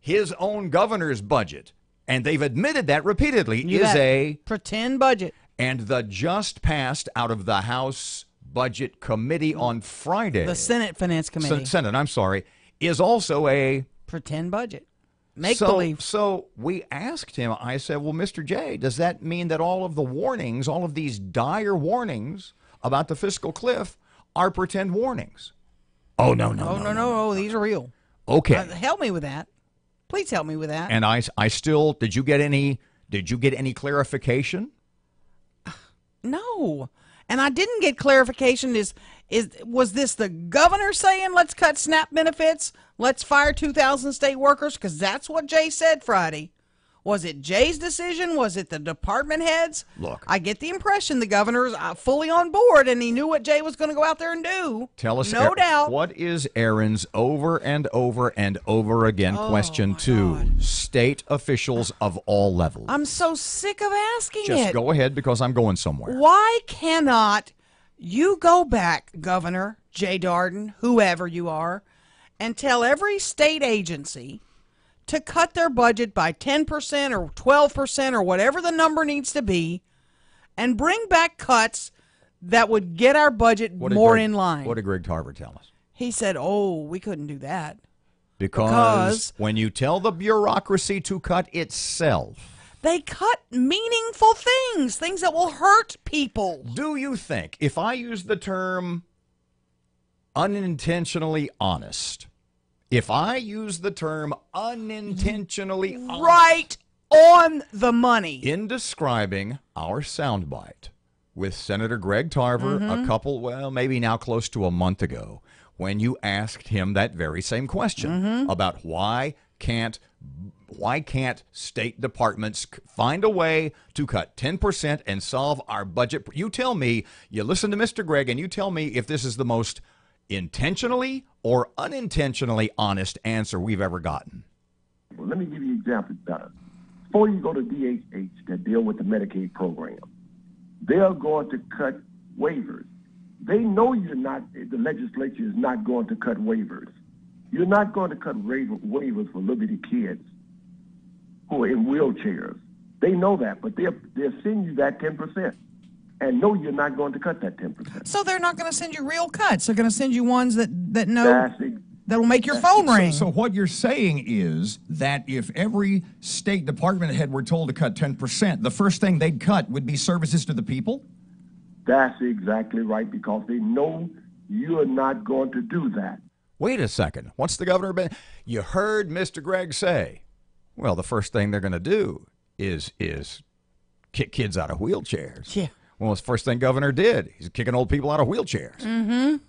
Speaker 6: his own governor's budget, and they've admitted that repeatedly,
Speaker 2: You
Speaker 6: is
Speaker 2: bet.
Speaker 6: a
Speaker 2: pretend budget.
Speaker 6: And the just passed out of the House Budget Committee on Friday.
Speaker 2: The Senate Finance Committee.
Speaker 6: Senate, I'm sorry, is also a
Speaker 2: pretend budget. Make believe.
Speaker 6: So we asked him, I said, well, Mr. J, does that mean that all of the warnings, all of these dire warnings about the fiscal cliff are pretend warnings? Oh, no.
Speaker 2: These are real.
Speaker 6: Okay.
Speaker 2: Help me with that. Please help me with that.
Speaker 6: And I still, did you get any clarification?
Speaker 2: No. And I didn't get clarification. Was this the governor saying let's cut SNAP benefits? Let's fire 2,000 state workers? Because that's what Jay said Friday. Was it Jay's decision? Was it the department heads?
Speaker 6: Look,
Speaker 2: I get the impression the governor's fully on board and he knew what Jay was going to go out there and do.
Speaker 6: Tell us,
Speaker 2: no doubt.
Speaker 6: What is Erin's over and over and over again question to state officials of all levels?
Speaker 2: I'm so sick of asking it.
Speaker 6: Just go ahead because I'm going somewhere.
Speaker 2: Why cannot you go back, Governor Jay Darden, whoever you are, and tell every state agency to cut their budget by 10% or 12% or whatever the number needs to be, and bring back cuts that would get our budget more in line?
Speaker 6: What did Greg Tarver tell us?
Speaker 2: He said, we couldn't do that.
Speaker 6: Because when you tell the bureaucracy to cut itself,
Speaker 2: they cut meaningful things that will hurt people.
Speaker 6: Do you think, if I use the term unintentionally honest, right
Speaker 2: on the money
Speaker 6: in describing our soundbite with Senator Greg Tarver a couple, maybe now close to a month ago, when you asked him that very same question about why can't state departments find a way to cut 10% and solve our budget? You tell me, you listen to Mr. Gregg, and you tell me if this is the most intentionally or unintentionally honest answer we've ever gotten.
Speaker 17: Well, let me give you examples better. Before you go to DHH that deal with the Medicaid program, they're going to cut waivers. They know the legislature is not going to cut waivers. You're not going to cut waivers for little bitty kids who are in wheelchairs. They know that, but they'll send you that 10%. And no, you're not going to cut that 10%.
Speaker 2: So they're not going to send you real cuts. They're going to send you ones that know that will make your phone ring.
Speaker 18: So what you're saying is that if every state department head were told to cut 10%, the first thing they'd cut would be services to the people?
Speaker 17: That's exactly right, because they know you're not going to do that.
Speaker 6: Wait a second. What's the governor been? You heard Mr. Gregg say, well, the first thing they're going to do is kick kids out of wheelchairs.
Speaker 2: Yeah.
Speaker 6: Well, it's the first thing governor did. He's kicking old people out of wheelchairs.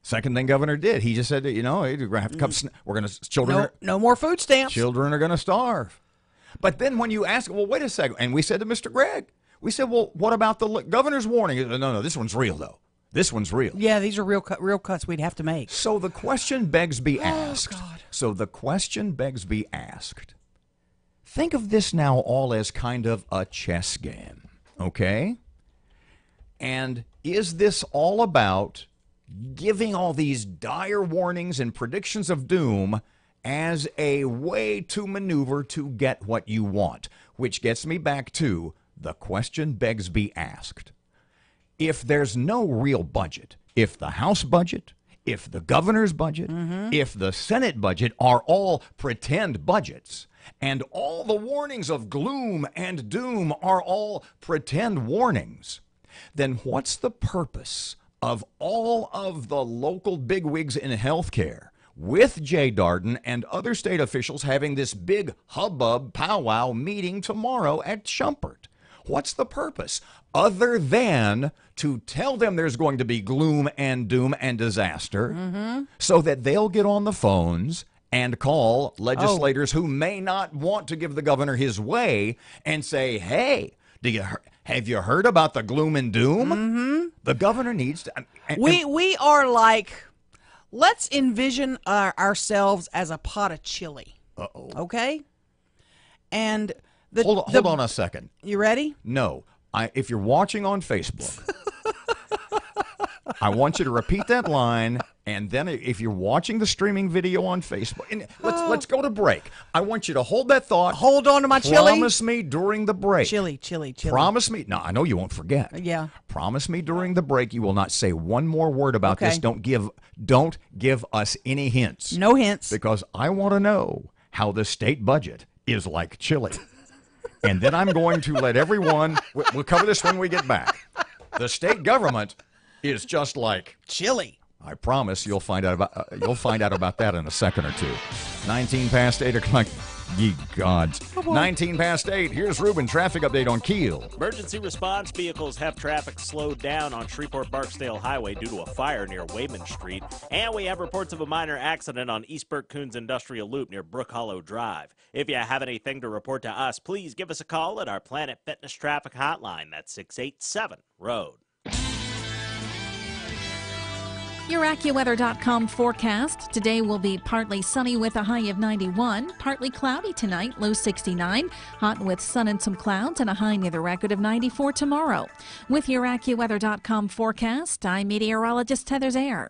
Speaker 6: Second thing governor did, he just said, we're going to have to cut. We're going to
Speaker 2: no more food stamps.
Speaker 6: Children are going to starve. But then when you ask, well, wait a second, and we said to Mr. Gregg, we said, well, what about the governor's warning? No, this one's real though. This one's real.
Speaker 2: Yeah, these are real cuts we'd have to make.
Speaker 6: So the question begs be asked. Think of this now all as kind of a chess game, okay? And is this all about giving all these dire warnings and predictions of doom as a way to maneuver to get what you want? Which gets me back to the question begs be asked. If there's no real budget, if the House budget, if the governor's budget, if the Senate budget are all pretend budgets, and all the warnings of gloom and doom are all pretend warnings, then what's the purpose of all of the local bigwigs in healthcare with Jay Darden and other state officials having this big hubbub powwow meeting tomorrow at Schumpert? What's the purpose other than to tell them there's going to be gloom and doom and disaster so that they'll get on the phones and call legislators who may not want to give the governor his way and say, hey, have you heard about the gloom and doom? The governor needs to.
Speaker 2: We are like, let's envision ourselves as a pot of chili. Okay? And
Speaker 6: hold on a second.
Speaker 2: You ready?
Speaker 6: No. If you're watching on Facebook, I want you to repeat that line, and then if you're watching the streaming video on Facebook, and let's go to break. I want you to hold that thought.
Speaker 2: Hold on to my chili.
Speaker 6: Promise me during the break.
Speaker 2: Chili.
Speaker 6: Promise me. No, I know you won't forget.
Speaker 2: Yeah.
Speaker 6: Promise me during the break you will not say one more word about this. Don't give us any hints.
Speaker 2: No hints.
Speaker 6: Because I want to know how the state budget is like chili. And then I'm going to let everyone, we'll cover this when we get back. The state government is just like
Speaker 2: chili.
Speaker 6: I promise you'll find out about that in a second or two. 19 past 8 o'clock. Ye gods. 19 past 8. Here's Ruben. Traffic update on Keel.
Speaker 7: Emergency response vehicles have traffic slowed down on Shreveport-Barksdale Highway due to a fire near Wayman Street. And we have reports of a minor accident on East Burke-Coons Industrial Loop near Brook Hollow Drive. If you have anything to report to us, please give us a call at our Planet Fitness Traffic Hotline. That's 687-ROAD.
Speaker 8: Your AccuWeather.com forecast. Today will be partly sunny with a high of 91, partly cloudy tonight, low 69, hot with sun and some clouds, and a high near the record of 94 tomorrow. With your AccuWeather.com forecast, I'm meteorologist Heather Zayer.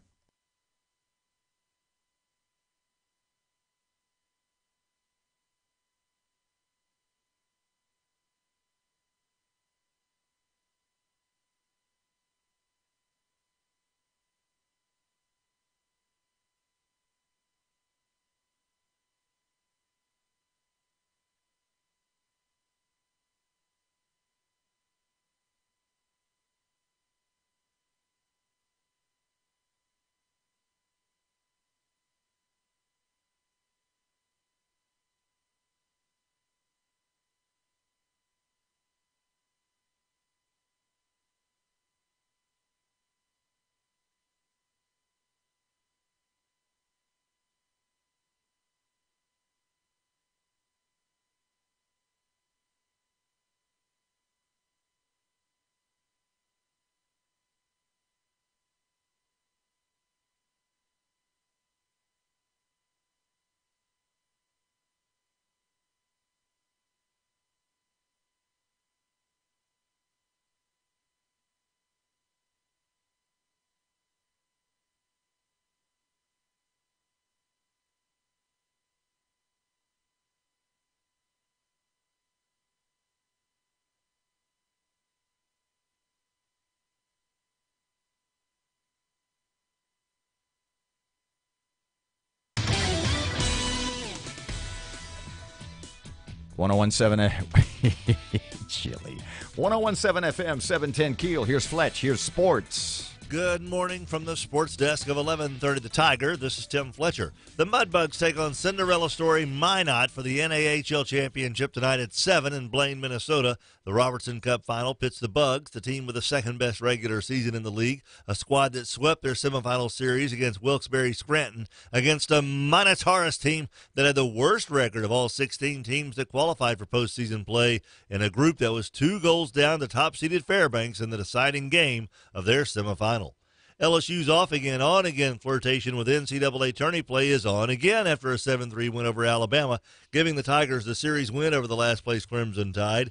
Speaker 6: Chili. 101.7 FM, 710 Keel. Here's Fletch. Here's sports.
Speaker 10: Good morning from the sports desk of 1130 The Tiger. This is Tim Fletcher. The Mudbugs take on Cinderella Story Minot for the NAHL Championship tonight at 7 in Blaine, Minnesota. The Robertson Cup final pits the Bugs, the team with the second-best regular season in the league, a squad that swept their semifinal series against Wilkes-Barre Scranton, against a Minotaurus team that had the worst record of all 16 teams that qualified for postseason play in a group that was 2 goals down to top-seeded Fairbanks in the deciding game of their semifinal. LSU's off-again, on-again flirtation with NCAA tourney play is on again after a 7-3 win over Alabama, giving the Tigers the series win over the last-place Crimson Tide.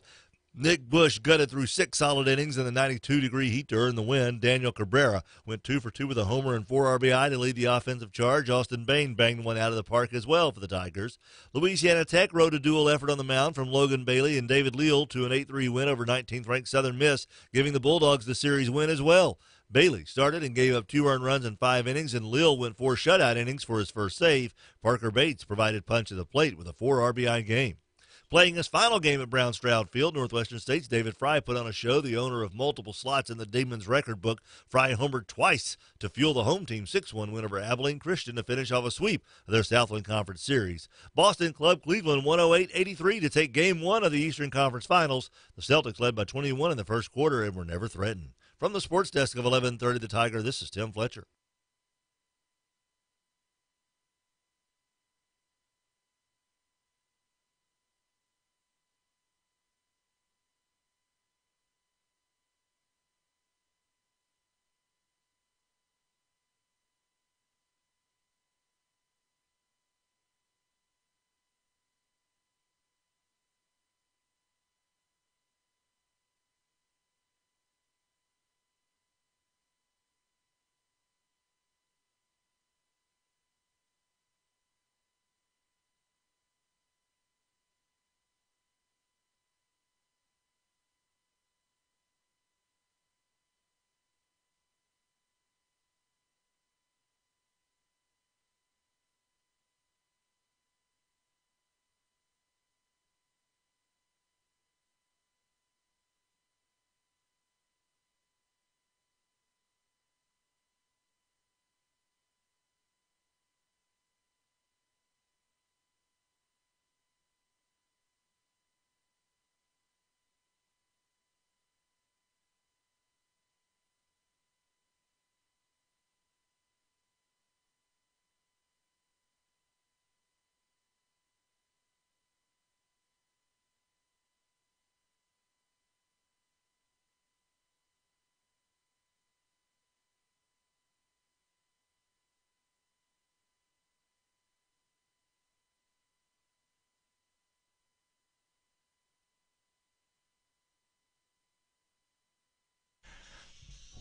Speaker 10: Nick Bush gutted through 6 solid innings in the 92-degree heat to earn the win. Daniel Cabrera went 2 for 2 with a homer and 4 RBI to lead the offensive charge. Austin Bain banged one out of the park as well for the Tigers. Louisiana Tech rode a dual effort on the mound from Logan Bailey and David Leal to an 8-3 win over 19th-ranked Southern Miss, giving the Bulldogs the series win as well. Bailey started and gave up 2 earned runs in 5 innings, and Lil went 4 shutout innings for his first save. Parker Bates provided punch at the plate with a 4 RBI game. Playing his final game at Brown Stroud Field, Northwestern State's David Fry put on a show. The owner of multiple slots in the Demons record book, Fry homered twice to fuel the home team's 6-1 win over Abilene Christian to finish off a sweep of their Southland Conference Series. Boston Club Cleveland 108-83 to take Game 1 of the Eastern Conference Finals. The Celtics led by 21 in the first quarter and were never threatened. From the sports desk of 1130 The Tiger, this is Tim Fletcher.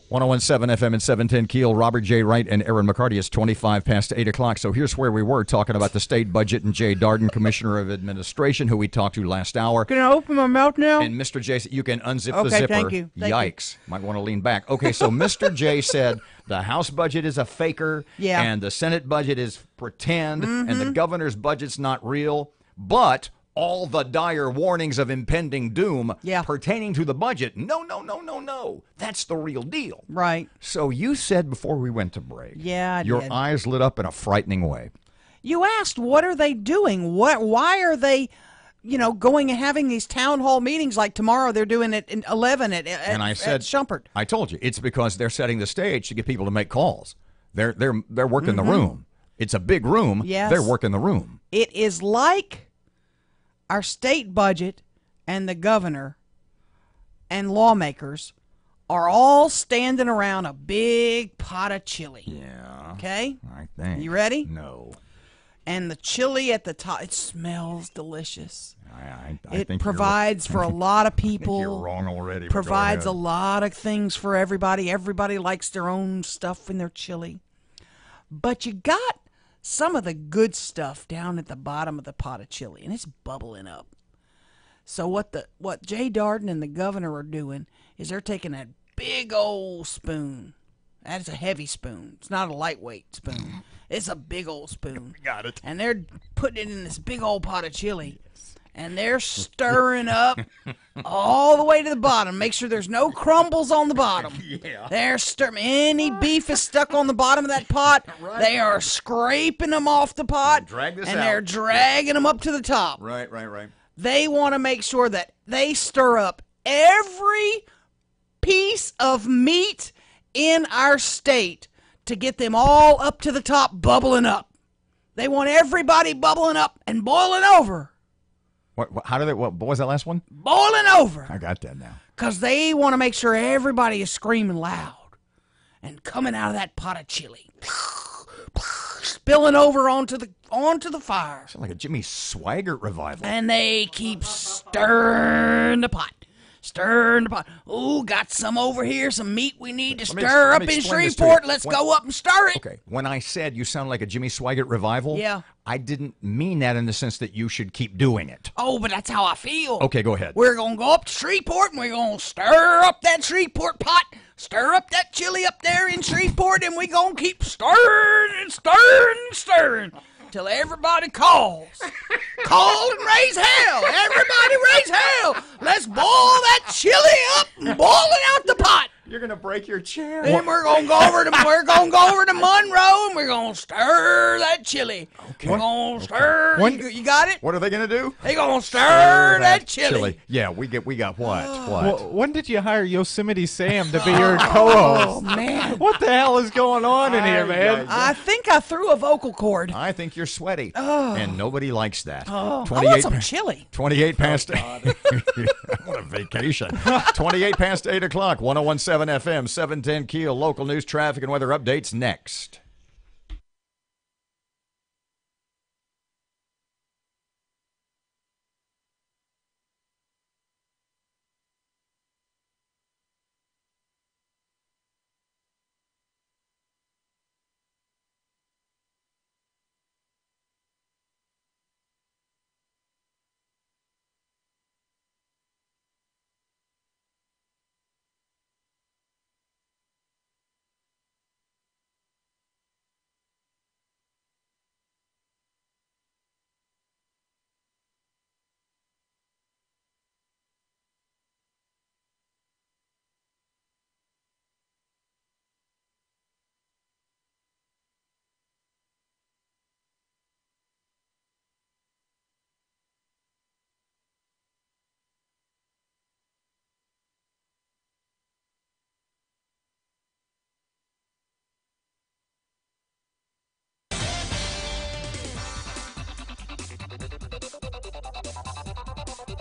Speaker 6: .101.7 FM and 710 Keel. Robert J. Wright and Erin McCarty. It's 25 past 8 o'clock. So here's where we were talking about the state budget and Jay Darden, Commissioner of Administration, who we talked to last hour.
Speaker 2: Can I open my mouth now?
Speaker 6: And Mr. J, you can unzip the
Speaker 2: Okay,
Speaker 6: zipper.
Speaker 2: thank you. Thank
Speaker 6: Yikes. Might want to lean back. Okay, so Mr. J said the House budget is a faker,
Speaker 2: Yeah.
Speaker 6: and the Senate budget is pretend, and the governor's budget's not real, but all the dire warnings of impending doom pertaining to the budget, no. That's the real deal.
Speaker 2: Right.
Speaker 6: So you said before we went to break,
Speaker 2: Yeah, I
Speaker 6: your
Speaker 2: did.
Speaker 6: eyes lit up in a frightening way.
Speaker 2: You asked, what are they doing? Why are they, going and having these town hall meetings like tomorrow? They're doing it at 11 at Shumpert.
Speaker 6: I told you, it's because they're setting the stage to get people to make calls. They're working the room. It's a big room.
Speaker 2: Yes.
Speaker 6: They're working the room.
Speaker 2: It is like our state budget and the governor and lawmakers are all standing around a big pot of chili.
Speaker 6: Yeah.
Speaker 2: Okay?
Speaker 6: I think.
Speaker 2: You ready?
Speaker 6: No.
Speaker 2: And the chili at the top, it smells delicious.
Speaker 6: I
Speaker 2: It
Speaker 6: think
Speaker 2: provides for a lot of people.
Speaker 6: I think you're wrong already. but go
Speaker 2: Provides a
Speaker 6: ahead.
Speaker 2: lot of things for everybody. Everybody likes their own stuff in their chili. But you got some of the good stuff down at the bottom of the pot of chili, and it's bubbling up. So what Jay Darden and the governor are doing is they're taking that big old spoon. That is a heavy spoon. It's not a lightweight spoon. It's a big old spoon.
Speaker 6: Got it.
Speaker 2: And they're putting it in this big old pot of chili. And they're stirring up all the way to the bottom. Make sure there's no crumbles on the bottom.
Speaker 6: Yeah.
Speaker 2: They're stirring. Any beef is stuck on the bottom of that pot.
Speaker 6: Right.
Speaker 2: They are scraping them off the pot.
Speaker 6: Drag this
Speaker 2: and
Speaker 6: out.
Speaker 2: they're dragging them up to the top.
Speaker 6: Right.
Speaker 2: They want to make sure that they stir up every piece of meat in our state to get them all up to the top, bubbling up. They want everybody bubbling up and boiling over.
Speaker 6: What was that last one?
Speaker 2: Boiling over.
Speaker 6: I got that now.
Speaker 2: Because they want to make sure everybody is screaming loud and coming out of that pot of chili. Spilling over onto the fire.
Speaker 6: Sounds like a Jimmy Swaggart revival.
Speaker 2: And they keep stirring the pot. stirring the pot. Ooh, got some over here, some meat we need to
Speaker 6: Let me
Speaker 2: stir up in
Speaker 6: explain this to
Speaker 2: Shreveport.
Speaker 6: you.
Speaker 2: Let's go up and stir it.
Speaker 6: Okay, when I said you sound like a Jimmy Swaggart revival,
Speaker 2: Yeah.
Speaker 6: I didn't mean that in the sense that you should keep doing it.
Speaker 2: Oh, but that's how I feel.
Speaker 6: Okay, go ahead.
Speaker 2: We're going to go up to Shreveport, and we're going to stir up that Shreveport pot, stir up that chili up there in Shreveport, and we're going to keep stirring and stirring and stirring till everybody calls. Call and raise hell. Everybody raise hell. Let's boil that chili up and boil it out the pot.
Speaker 6: You're going to break your chair.
Speaker 2: Then we're going to go over to Monroe, and we're going to stir that chili.
Speaker 6: Okay.
Speaker 2: We're going to stir. You got it?
Speaker 6: What are they going to do?
Speaker 2: They going to stir that chili.
Speaker 6: Yeah, we got what? What?
Speaker 3: When did you hire Yosemite Sam to be your co-host?
Speaker 2: Oh, man.
Speaker 3: What the hell is going on in here, man?
Speaker 2: I think I threw a vocal cord.
Speaker 6: I think you're sweaty,
Speaker 2: Oh.
Speaker 6: and nobody likes that.
Speaker 2: Oh, I want some chili.
Speaker 6: 28 past. I want a vacation. 28 past 8 o'clock. 101.7 FM, 710 Keel. Local news, traffic, and weather updates next.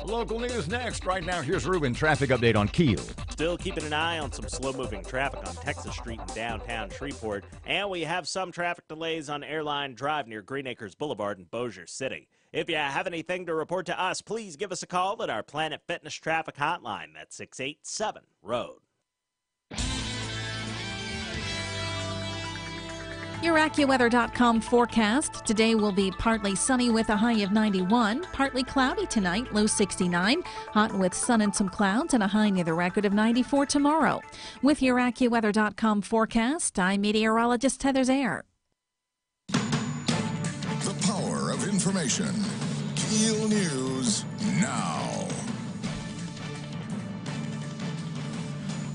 Speaker 6: Local news next. Right now, here's Ruben. Traffic update on Keel.
Speaker 7: Still keeping an eye on some slow-moving traffic on Texas Street in downtown Shreveport. And we have some traffic delays on Airline Drive near Green Acres Boulevard in Bossier City. If you have anything to report to us, please give us a call at our Planet Fitness traffic hotline. That's 687-ROAD.
Speaker 8: Your AccuWeather.com forecast. Today will be partly sunny with a high of 91. Partly cloudy tonight, low 69. Hot with sun and some clouds and a high near the record of 94 tomorrow. With your AccuWeather.com forecast, I'm meteorologist Heather Zaire.
Speaker 14: The power of information. KEEL News now.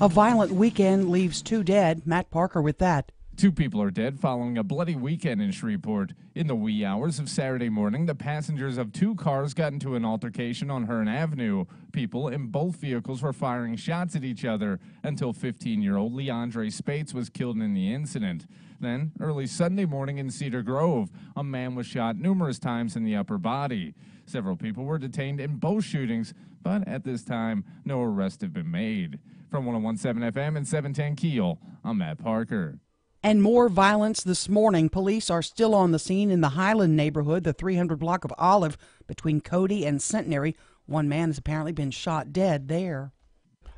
Speaker 2: A violent weekend leaves 2 dead. Matt Parker with that.
Speaker 3: 2 people are dead following a bloody weekend in Shreveport. In the wee hours of Saturday morning, the passengers of 2 cars got into an altercation on Hearn Avenue. People in both vehicles were firing shots at each other until 15-year-old Leandre Spates was killed in the incident. Then, early Sunday morning in Cedar Grove, a man was shot numerous times in the upper body. Several people were detained in both shootings, but at this time, no arrests have been made. From 101.7 FM and 710 Keel, I'm Matt Parker.
Speaker 2: And more violence this morning. Police are still on the scene in the Highland neighborhood, the 300 block of Olive between Cody and Centenary. One man has apparently been shot dead there.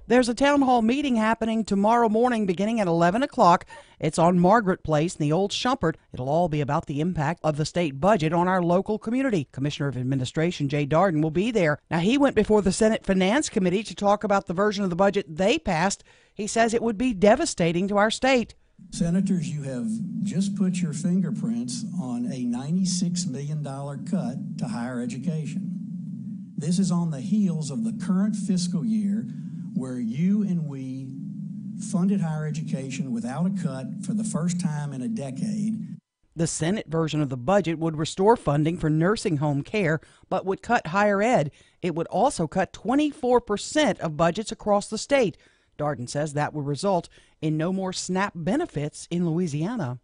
Speaker 2: There's a town hall meeting happening tomorrow morning beginning at 11 o'clock. It's on Margaret Place in the Old Shumpert. It'll all be about the impact of the state budget on our local community. Commissioner of Administration Jay Darden will be there. Now, he went before the Senate Finance Committee to talk about the version of the budget they passed. He says it would be devastating to our state.
Speaker 4: Senators, you have just put your fingerprints on a $96 million cut to higher education. This is on the heels of the current fiscal year where you and we funded higher education without a cut for the first time in a decade.
Speaker 2: The Senate version of the budget would restore funding for nursing home care, but would cut higher ed. It would also cut 24% of budgets across the state. Darden says that would result in no more SNAP benefits in Louisiana.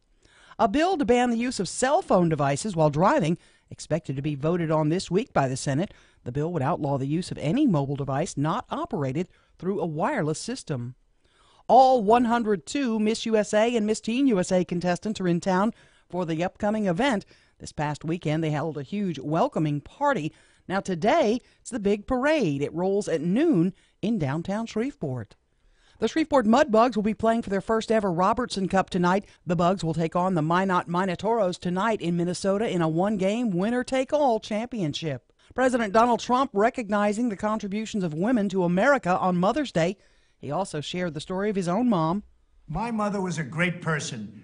Speaker 2: A bill to ban the use of cell phone devices while driving, expected to be voted on this week by the Senate. The bill would outlaw the use of any mobile device not operated through a wireless system. All 102 Miss USA and Miss Teen USA contestants are in town for the upcoming event. This past weekend, they held a huge welcoming party. Now today, it's the big parade. It rolls at noon in downtown Shreveport. The Shreveport Mudbugs will be playing for their first ever Robertson Cup tonight. The Bugs will take on the Minot Minotauros tonight in Minnesota in a one-game winner-take-all championship. President Donald Trump recognizing the contributions of women to America on Mother's Day. He also shared the story of his own mom.
Speaker 5: My mother was a great person.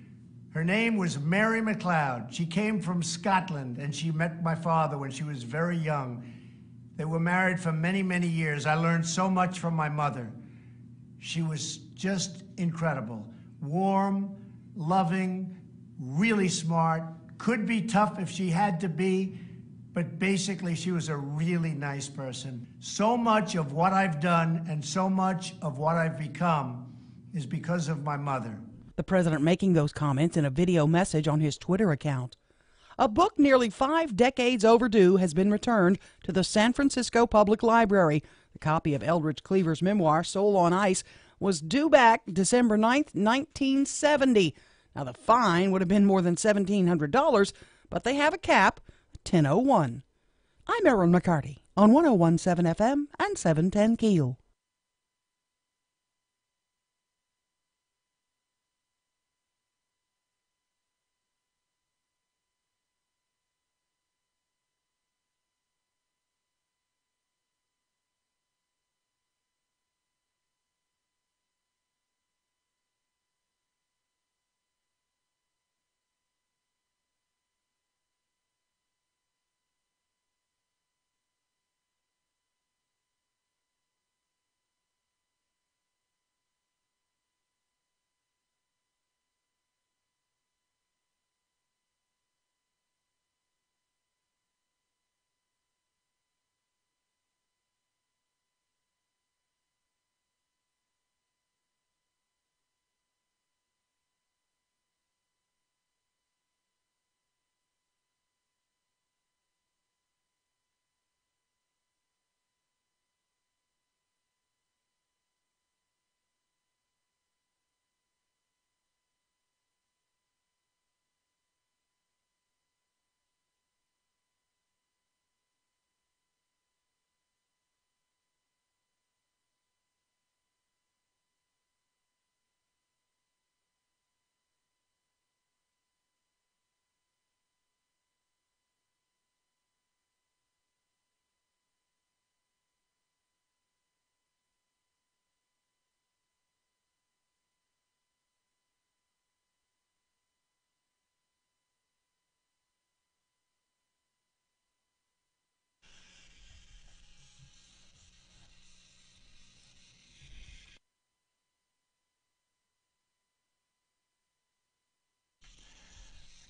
Speaker 5: Her name was Mary McLeod. She came from Scotland, and she met my father when she was very young. They were married for many, many years. I learned so much from my mother. She was just incredible. Warm, loving, really smart, could be tough if she had to be, but basically she was a really nice person. So much of what I've done and so much of what I've become is because of my mother.
Speaker 2: The president making those comments in a video message on his Twitter account. A book nearly 5 decades overdue has been returned to the San Francisco Public Library. The copy of Eldridge Cleaver's memoir, Soul on Ice, was due back December 9th, 1970. Now, the fine would have been more than $1,700, but they have a cap, $10.01. I'm Erin McCarty on 101.7 FM and 710 KEEL.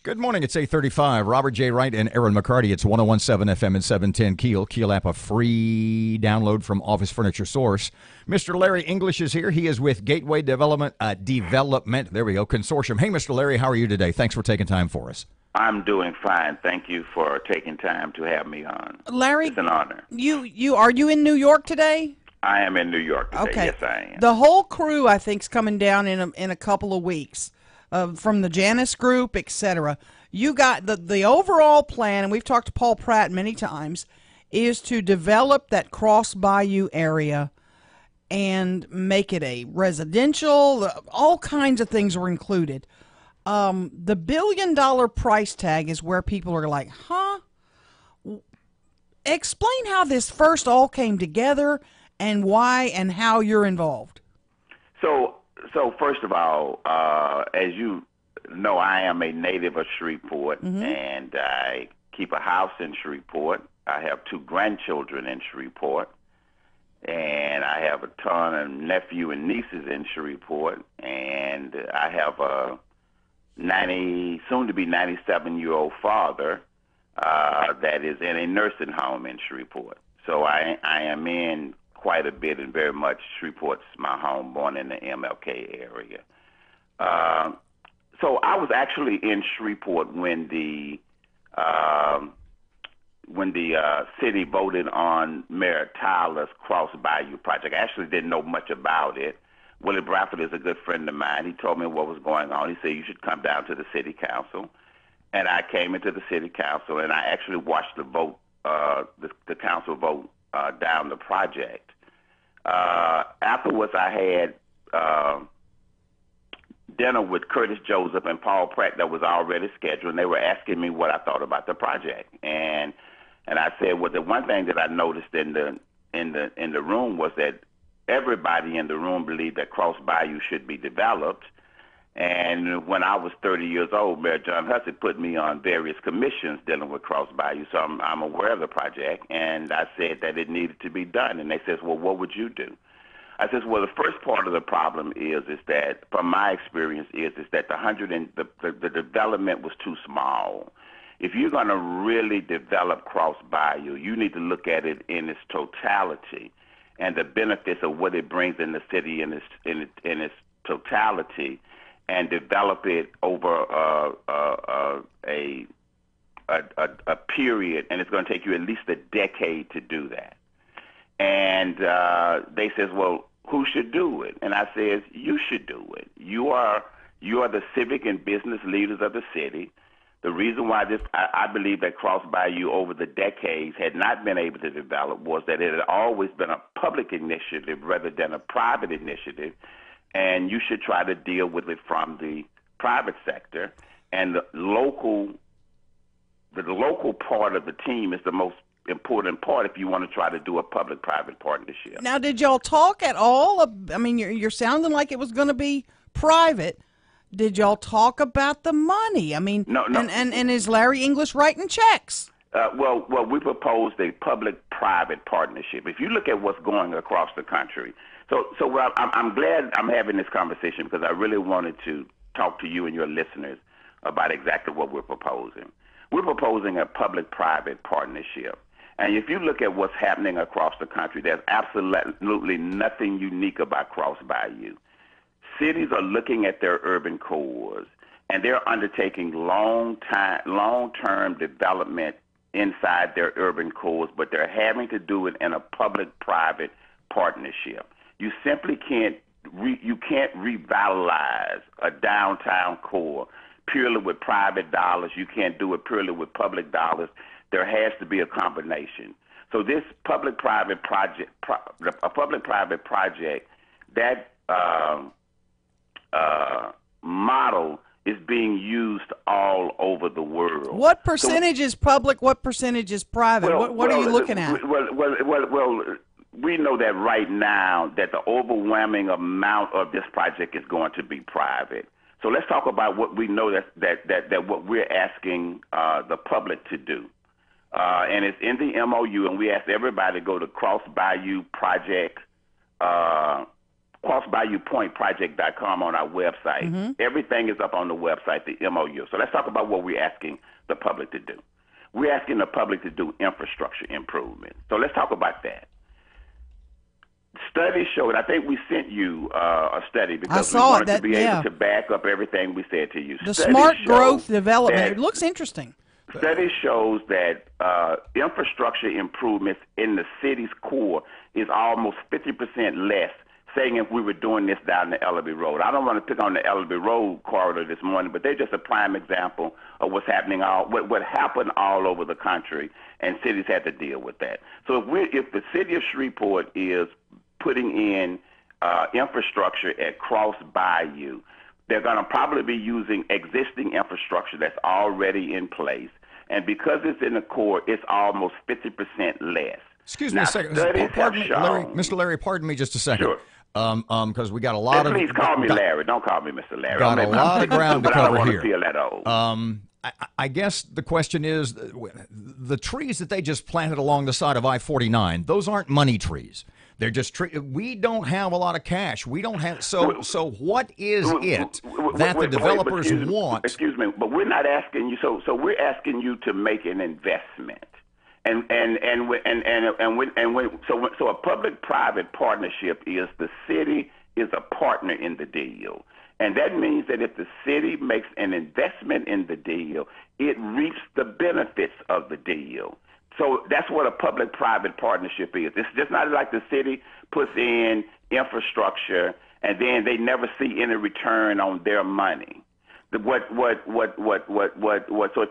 Speaker 6: Good morning. It's 8:35. Robert J. Wright and Erin McCarty. It's 101.7 FM and 710 KEEL. KEEL app, a free download from Office Furniture Source. Mr. Larry English is here. He is with Gateway Development There we go, Consortium. Hey, Mr. Larry, how are you today? Thanks for taking time for us.
Speaker 19: I'm doing fine. Thank you for taking time to have me on.
Speaker 2: Larry,
Speaker 19: it's an honor.
Speaker 2: Are you in New York today?
Speaker 19: I am in New York today.
Speaker 2: Okay.
Speaker 19: Yes, I am.
Speaker 2: The whole crew, I think, is coming down in a couple of weeks. From the Janus Group, etc. You got the overall plan, and we've talked to Paul Pratt many times, is to develop that Cross Bayou area and make it a residential. All kinds of things are included. The $1 billion price tag is where people are like, huh? Explain how this first all came together and why and how you're involved.
Speaker 19: So first of all, as you know, I am a native of Shreveport, and I keep a house in Shreveport. I have 2 grandchildren in Shreveport, and I have a ton of nephew and nieces in Shreveport, and I have a soon-to-be 97-year-old father that is in a nursing home in Shreveport. So I am in quite a bit, and very much Shreveport's my home, born in the MLK area. So I was actually in Shreveport when the city voted on Mayor Tyler's Cross Bayou project. I actually didn't know much about it. Willie Bradford is a good friend of mine. He told me what was going on. He said, you should come down to the city council. And I came into the city council, and I actually watched the vote the council vote down the project. Afterwards, I had dinner with Curtis Joseph and Paul Pratt that was already scheduled, and they were asking me what I thought about the project. And I said, well, the one thing that I noticed in the room was that everybody in the room believed that Cross Bayou should be developed. And when I was 30 years old, Mayor John Hussey put me on various commissions dealing with Cross Bayou, so I'm aware of the project. And I said that it needed to be done. And they says, well, what would you do? I says, well, the first part of the problem is that, from my experience, is that the development was too small. If you're going to really develop Cross Bayou, you need to look at it in its totality and the benefits of what it brings in the city in its totality, and develop it over a period, and it's going to take you at least a decade to do that. And they says, well, who should do it? And I says, you should do it. You are the civic and business leaders of the city. The reason why I believe that Cross Bayou over the decades had not been able to develop was that it had always been a public initiative rather than a private initiative, and you should try to deal with it from the private sector. And the local part of the team is the most important part if you want to try to do a public-private partnership.
Speaker 2: Now, did y'all talk at all? I mean, you're sounding like it was going to be private. Did y'all talk about the money? I mean,
Speaker 19: no.
Speaker 2: And is Larry English writing checks?
Speaker 19: Well, we proposed a public-private partnership. If you look at what's going across the country, so I'm glad I'm having this conversation because I really wanted to talk to you and your listeners about exactly what we're proposing. We're proposing a public-private partnership. And if you look at what's happening across the country, there's absolutely nothing unique about Cross Bayou. Cities are looking at their urban cores, and they're undertaking long-term development inside their urban cores, but they're having to do it in a public-private partnership. You simply can't revitalize a downtown core purely with private dollars. You can't do it purely with public dollars. There has to be a combination. So this public-private project, that model is being used all over the world.
Speaker 2: What percentage is public? What percentage is private? What are you looking at?
Speaker 19: Well, we know that right now that the overwhelming amount of this project is going to be private. So let's talk about what we know that what we're asking the public to do. And it's in the MOU, and we ask everybody to go to crossbayoupointproject.com on our website. Mm-hmm. Everything is up on the website, the MOU. So let's talk about what we're asking the public to do. We're asking the public to do infrastructure improvement. So let's talk about that. Studies showed, I think we sent you a study because we wanted to be able to back up everything we said to you.
Speaker 2: The smart growth development. It looks interesting.
Speaker 19: Study shows that infrastructure improvements in the city's core is almost 50% less, saying if we were doing this down the Ellaby Road. I don't want to pick on the Ellaby Road corridor this morning, but they're just a prime example of what's happening what happened all over the country, and cities had to deal with that. So if the city of Shreveport is putting in infrastructure at Cross Bayou, they're going to probably be using existing infrastructure that's already in place. And because it's in the core, it's almost 50% less.
Speaker 6: Excuse me a second. Pardon me, Larry, Mr. Larry, pardon me just a second.
Speaker 19: Sure.
Speaker 6: Because we got a lot of...
Speaker 19: Please call me Larry. Don't call me Mr. Larry.
Speaker 6: Got a lot of ground to cover here.
Speaker 19: But I don't want to feel that old.
Speaker 6: I guess the question is, the trees that they just planted along the side of I-49, those aren't money trees. They're just we don't have a lot of cash. We don't have so what is it that the developers want?
Speaker 19: Excuse me, but we're not asking you. So we're asking you to make an investment, so a public-private partnership is the city is a partner in the deal, and that means that if the city makes an investment in the deal, it reaps the benefits of the deal. So that's what a public-private partnership is. It's just not like the city puts in infrastructure and then they never see any return on their money. So if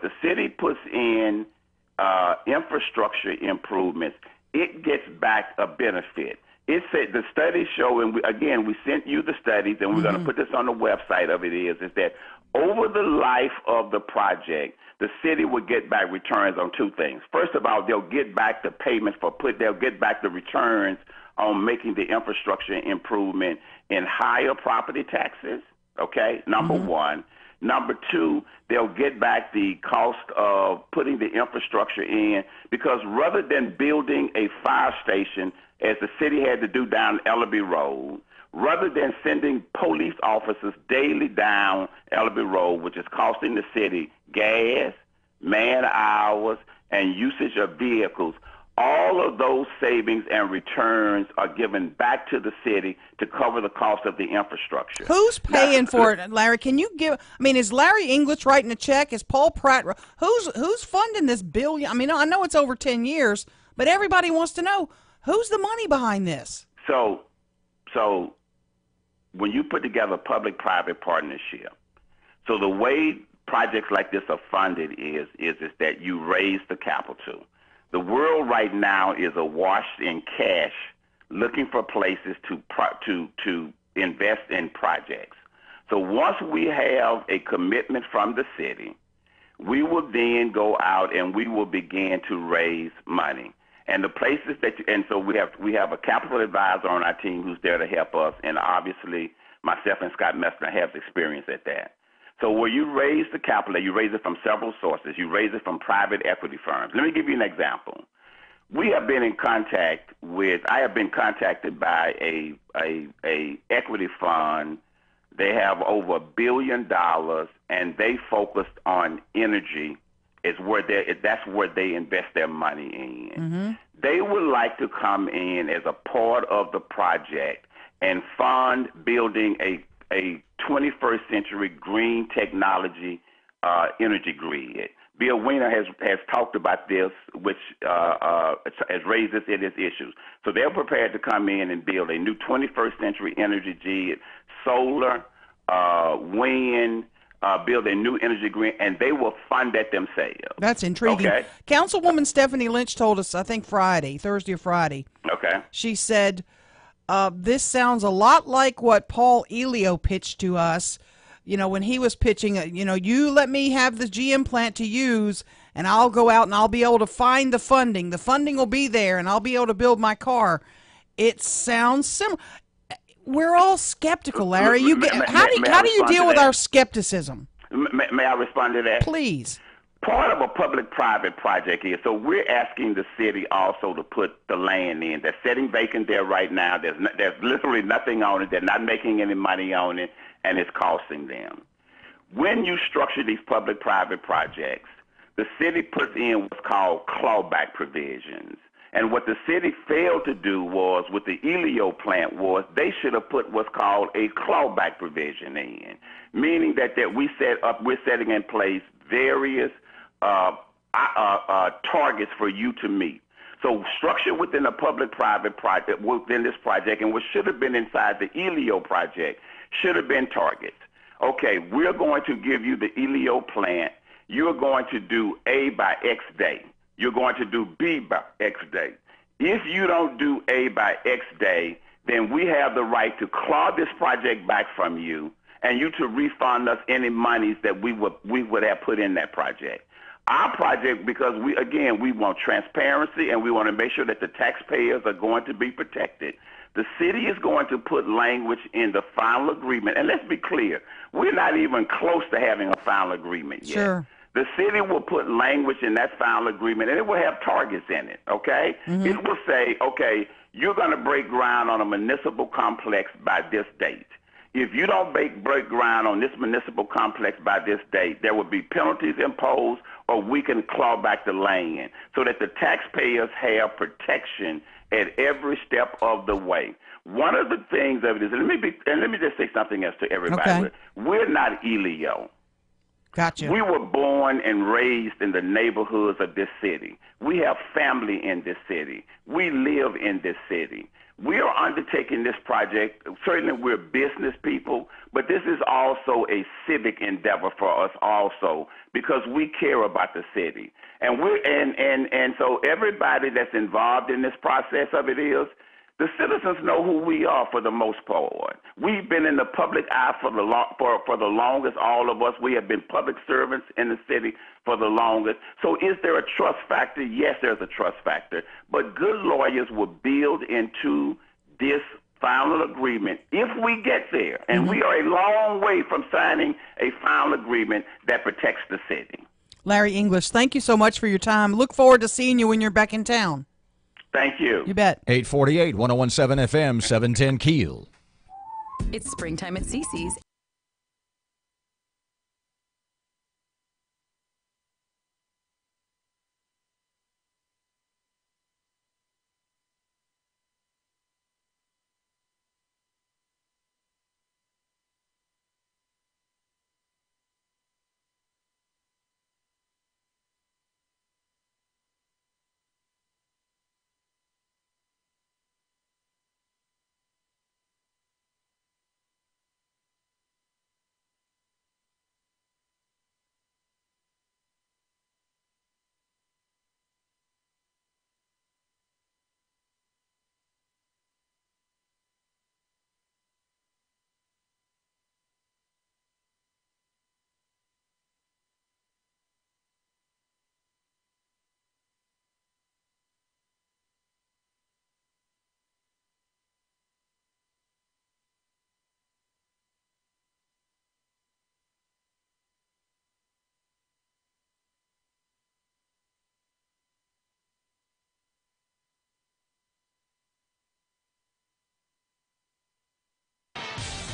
Speaker 19: the city puts in infrastructure improvements, it gets back a benefit. It said the studies show, and we sent you the studies, and we're going to put this on the website of it, is that over the life of the project, the city will get back returns on two things. First of all, they'll get back the payments they'll get back the returns on making the infrastructure improvement in higher property taxes, okay, number one. Number two, they'll get back the cost of putting the infrastructure in, because rather than building a fire station, as the city had to do down Ellaby Road, rather than sending police officers daily down Ellaby Road, which is costing the city gas, man hours, and usage of vehicles, all of those savings and returns are given back to the city to cover the cost of the infrastructure.
Speaker 2: Who's paying for it, Larry? Can you give? I mean, is Larry English writing a check? Is Paul Pratt? Who's funding this billion? I mean, I know it's over 10 years, but everybody wants to know who's the money behind this.
Speaker 19: So when you put together a public-private partnership, so the way projects like this are funded is that you raise the capital. The world right now is awash in cash, looking for places to invest in projects. So once we have a commitment from the city, we will then go out and we will begin to raise money. And the places so we have a capital advisor on our team who's there to help us, and obviously myself and Scott Messner have experience at that. So where you raise the capital, you raise it from several sources. You raise it from private equity firms. Let me give you an example. I have been contacted by a equity fund. They have over $1 billion, and they focused on energy. That's where they invest their money in. They would like to come in as a part of the project and fund building a 21st century green technology energy grid. Bill Wiener has talked about this, which has raised this in his issues. So they're prepared to come in and build a new 21st century energy grid, solar, wind, build a new energy grid, and they will fund that themselves.
Speaker 2: That's intriguing. Okay. Councilwoman Stephanie Lynch told us, I think Thursday or Friday. Okay. She said, this sounds a lot like what Paul Elio pitched to us, when he was pitching, you let me have the GM plant to use, and I'll go out and I'll be able to find the funding. The funding will be there, and I'll be able to build my car. It sounds similar. We're all skeptical, Larry. How do you deal with our skepticism?
Speaker 19: May I respond to that?
Speaker 2: Please.
Speaker 19: Part of a public-private project is, so we're asking the city also to put the land in. They're sitting vacant there right now. There's literally nothing on it. They're not making any money on it, and it's costing them. When you structure these public-private projects, the city puts in what's called clawback provisions. And what the city failed to do was, with the Elio plant, was they should have put what's called a clawback provision in, meaning that we're setting in place various targets for you to meet. So structure within a public-private project, within this project, and what should have been inside the Elio project should have been targets. Okay, we're going to give you the Elio plant. You're going to do A by X day. You're going to do B by X day. If you don't do A by X day, then we have the right to claw this project back from you and you to refund us any monies that we would have put in that project. Our project, because we want transparency and we want to make sure that the taxpayers are going to be protected. The city is going to put language in the final agreement. And let's be clear, we're not even close to having a final agreement yet. Sure. The city will put language in that final agreement, and it will have targets in it, okay? Mm-hmm. It will say, okay, you're going to break ground on a municipal complex by this date. If you don't break ground on this municipal complex by this date, there will be penalties imposed, or we can claw back the land so that the taxpayers have protection at every step of the way. One of the things of it is, and let me just say something else to everybody. Okay. We're not Elio.
Speaker 2: Gotcha.
Speaker 19: We were born and raised in the neighborhoods of this city. We have family in this city. We live in this city. We are undertaking this project. Certainly we're business people, but this is also a civic endeavor for us also because we care about the city. And so everybody that's involved in this process of it is, the citizens know who we are for the most part. We've been in the public eye for the longest, all of us. We have been public servants in the city for the longest. So is there a trust factor? Yes, there's a trust factor. But good lawyers will build into this final agreement if we get there. And we are a long way from signing a final agreement that protects the city.
Speaker 2: Larry English, thank you so much for your time. Look forward to seeing you when you're back in town.
Speaker 19: Thank you.
Speaker 2: You bet.
Speaker 6: 848, 1017 FM, 710 KEEL.
Speaker 20: It's springtime at Cece's.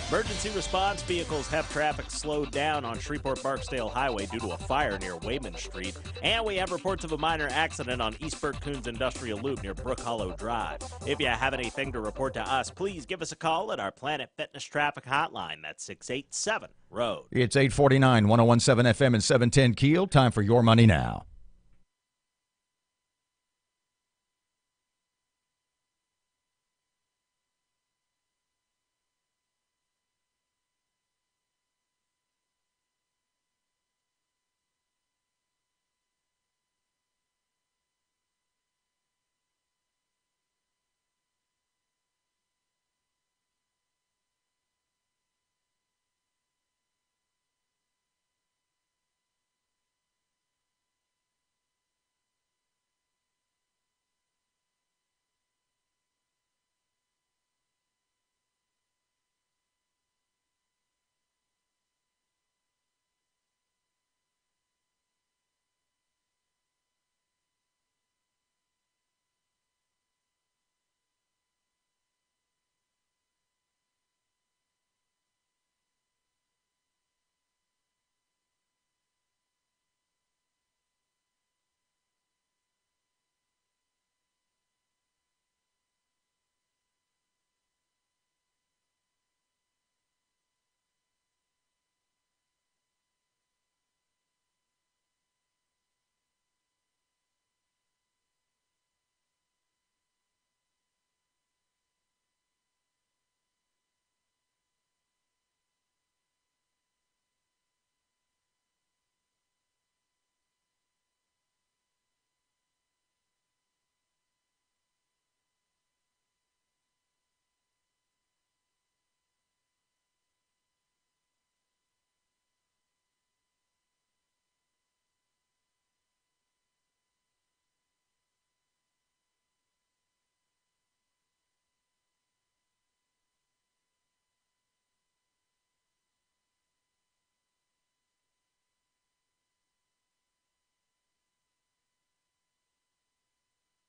Speaker 7: Emergency response vehicles have traffic slowed down on Shreveport-Barksdale Highway due to a fire near Wayman Street. And we have reports of a minor accident on East Burt-Coons Industrial Loop near Brook Hollow Drive. If you have anything to report to us, please give us a call at our Planet Fitness Traffic Hotline. That's 687-ROAD.
Speaker 6: It's 849, 1017 FM and 710 KEEL. Time for Your Money Now.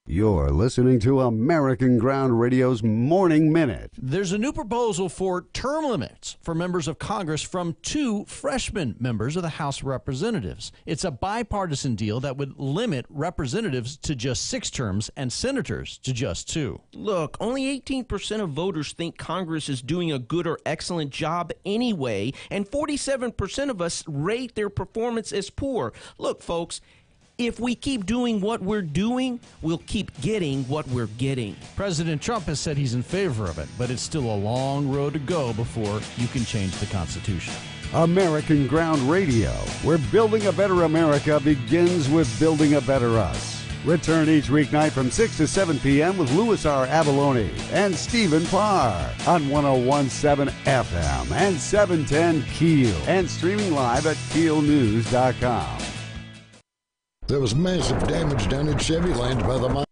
Speaker 21: You're listening to American Ground Radio's Morning Minute.
Speaker 22: There's a new proposal for term limits for members of Congress from 2 freshman members of the House of Representatives. It's a bipartisan deal that would limit representatives to just 6 terms and senators to just 2.
Speaker 23: Look, only 18% of voters think Congress is doing a good or excellent job anyway, and 47% of us rate their performance as poor. Look, folks, if we keep doing what we're doing, we'll keep getting what we're getting.
Speaker 22: President Trump has said he's in favor of it, but it's still a long road to go before you can change the Constitution.
Speaker 21: American Ground Radio, where building a better America begins with building a better us. Return each weeknight from 6 to 7 p.m. with Louis R. Abalone and Stephen Parr on 101.7 FM and 710 KEEL, and streaming live at KEELnews.com.
Speaker 14: There was massive damage done in Chevy Land by the mine.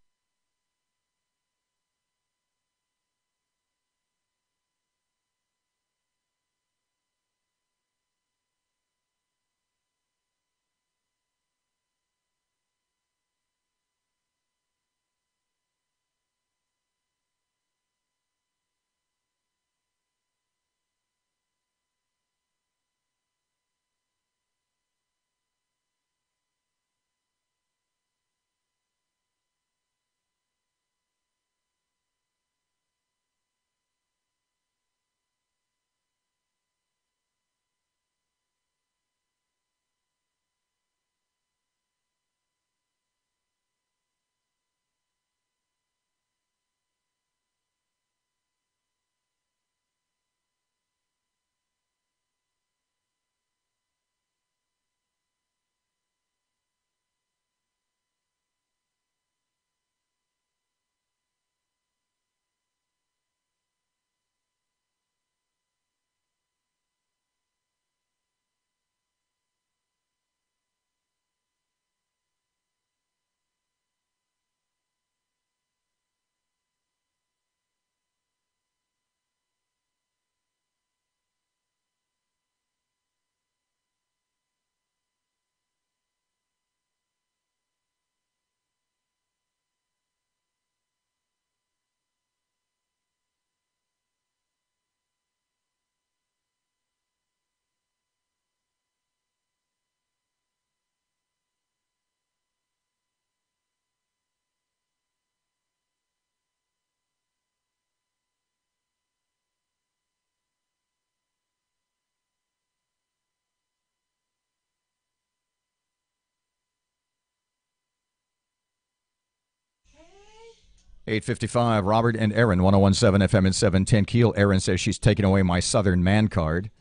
Speaker 6: .855, Robert and Erin, 101.7 FM and 710 KEEL. Erin says she's taking away my Southern Man card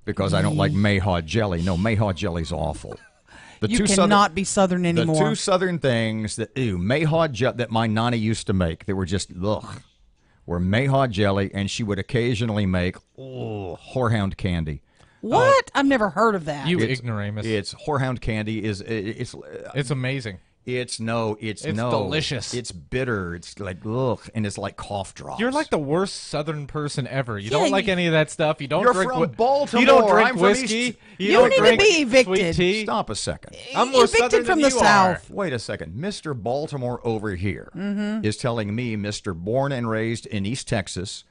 Speaker 6: because I don't like Mayhaw jelly. No, Mayhaw jelly's awful.
Speaker 2: You cannot be Southern anymore.
Speaker 6: The 2 Southern things that, Mayhaw jelly that my Nana used to make, they were just, were Mayhaw jelly, and she would occasionally make, whorehound candy.
Speaker 2: What? I've never heard of that.
Speaker 3: You ignoramus.
Speaker 6: It's whorehound candy
Speaker 3: it's amazing.
Speaker 6: It's
Speaker 3: delicious.
Speaker 6: It's bitter. It's like, and it's like cough drops.
Speaker 3: You're like the worst Southern person ever. You don't like any of that stuff. You don't
Speaker 6: You're
Speaker 3: drink
Speaker 6: from Baltimore.
Speaker 3: You don't drink
Speaker 6: I'm from
Speaker 3: whiskey.
Speaker 2: You need to be evicted.
Speaker 3: Sweet tea.
Speaker 6: Stop a second.
Speaker 3: I'm more
Speaker 2: Evicted
Speaker 3: Southern
Speaker 2: from
Speaker 3: than
Speaker 2: the
Speaker 3: you
Speaker 2: South.
Speaker 3: are.
Speaker 6: Wait a second. Mr. Baltimore over here is telling me, Mr. born and raised in East Texas,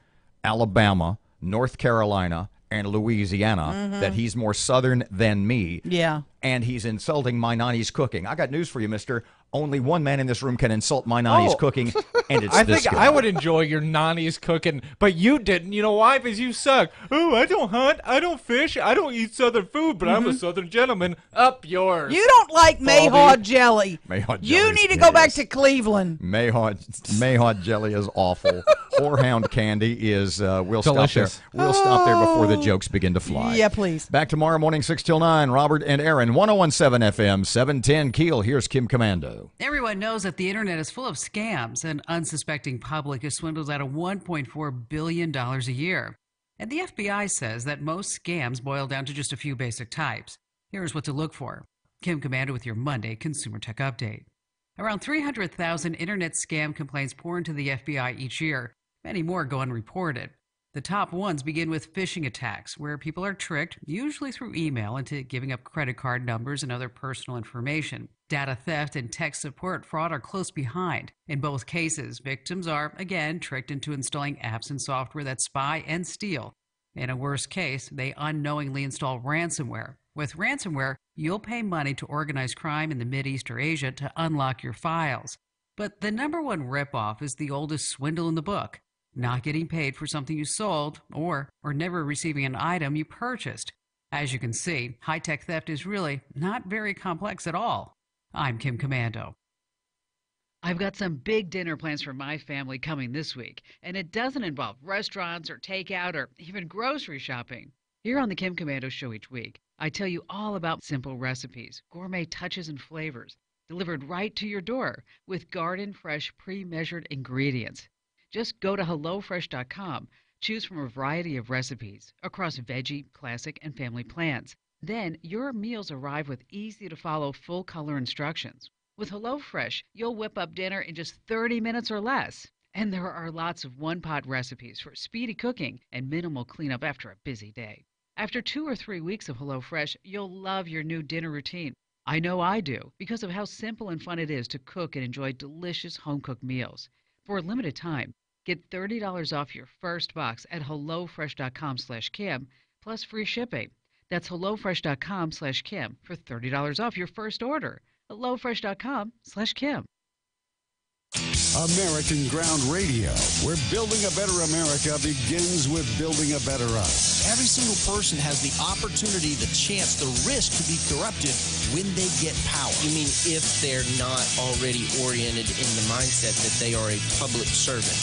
Speaker 6: Alabama, North Carolina, and Louisiana, that he's more Southern than me.
Speaker 2: Yeah.
Speaker 6: And he's insulting my Nani's cooking. I got news for you, mister. Only one man in this room can insult my Nani's cooking, and it's
Speaker 3: I
Speaker 6: this
Speaker 3: think
Speaker 6: guy.
Speaker 3: I would enjoy your Nani's cooking, but you didn't. You know why? Because you suck. Oh, I don't hunt. I don't fish. I don't eat Southern food, but I'm a Southern gentleman. Up yours.
Speaker 2: You don't like Mayhaw jelly.
Speaker 6: Mayhaw jelly
Speaker 2: You
Speaker 6: is
Speaker 2: need to go back to Cleveland.
Speaker 6: Mayhaw jelly is awful. Whorehound candy is, we'll
Speaker 3: delicious.
Speaker 6: stop there. We'll stop there before the jokes begin to fly.
Speaker 2: Yeah, please.
Speaker 6: Back tomorrow morning, 6 till 9. Robert and Erin, 101.7 FM, 710 KEEL. Here's Kim Commando.
Speaker 24: Everyone knows that the internet is full of scams, and unsuspecting public is swindled out of $1.4 billion a year. And the FBI says that most scams boil down to just a few basic types. Here's what to look for. Kim Commando with your Monday Consumer Tech Update. Around 300,000 internet scam complaints pour into the FBI each year. Many more go unreported. The top ones begin with phishing attacks, where people are tricked, usually through email, into giving up credit card numbers and other personal information. Data theft and tech support fraud are close behind. In both cases, victims are, again, tricked into installing apps and software that spy and steal. In a worst case, they unknowingly install ransomware. With ransomware, you'll pay money to organized crime in the Mideast or Asia to unlock your files. But the number one ripoff is the oldest swindle in the book: not getting paid for something you sold or never receiving an item you purchased. As you can see, high-tech theft is really not very complex at all. I'm Kim Commando.
Speaker 1: I've got some big dinner plans for my family coming this week, and it doesn't involve restaurants or takeout or even grocery shopping. Here on the Kim Commando Show each week, I tell you all about simple recipes, gourmet touches and flavors, delivered right to your door with garden-fresh, pre-measured ingredients. Just go to HelloFresh.com, choose from a variety of recipes across veggie, classic, and family plans. Then your meals arrive with easy-to-follow full-color instructions. With HelloFresh, you'll whip up dinner in just 30 minutes or less. And there are lots of one-pot recipes for speedy cooking and minimal cleanup after a busy day. After 2 or 3 weeks of HelloFresh, you'll love your new dinner routine. I know I do, because of how simple and fun it is to cook and enjoy delicious home-cooked meals. For a limited time, get $30 off your first box at HelloFresh.com/Kim, plus free shipping. That's HelloFresh.com/Kim for $30 off your first order. HelloFresh.com/Kim.
Speaker 21: American Ground Radio, where building a better America begins with building a better us.
Speaker 22: Every single person has the opportunity, the chance, the risk to be corrupted when they get power.
Speaker 23: You mean if they're not already oriented in the mindset that they are a public servant?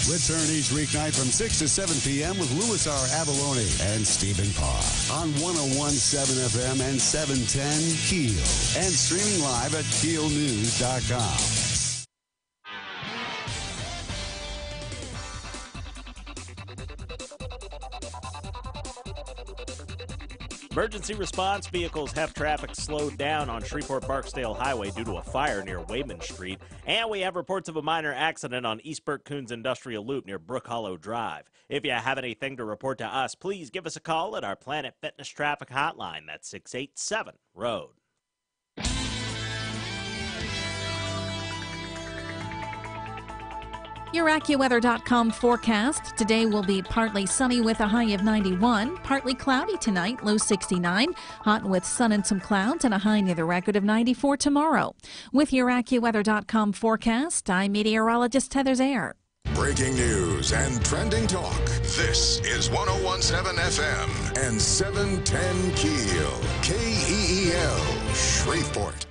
Speaker 21: Return each weeknight from 6 to 7 p.m. with Louis R. Abalone and Stephen Parr on 101.7 FM and 710 KEEL, and streaming live at KEELnews.com.
Speaker 7: Emergency response vehicles have traffic slowed down on Shreveport-Barksdale Highway due to a fire near Wayman Street. And we have reports of a minor accident on East Burke-Coons Industrial Loop near Brook Hollow Drive. If you have anything to report to us, please give us a call at our Planet Fitness Traffic Hotline. That's 687-ROAD.
Speaker 8: Your AccuWeather.com forecast. Today will be partly sunny with a high of 91. Partly cloudy tonight, low 69. Hot with sun and some clouds and a high near the record of 94 tomorrow. With your AccuWeather.com forecast, I'm meteorologist Heather Zayer.
Speaker 9: Breaking news and trending talk. This is 101.7 FM and 710 KEEL. KEEL, Shreveport.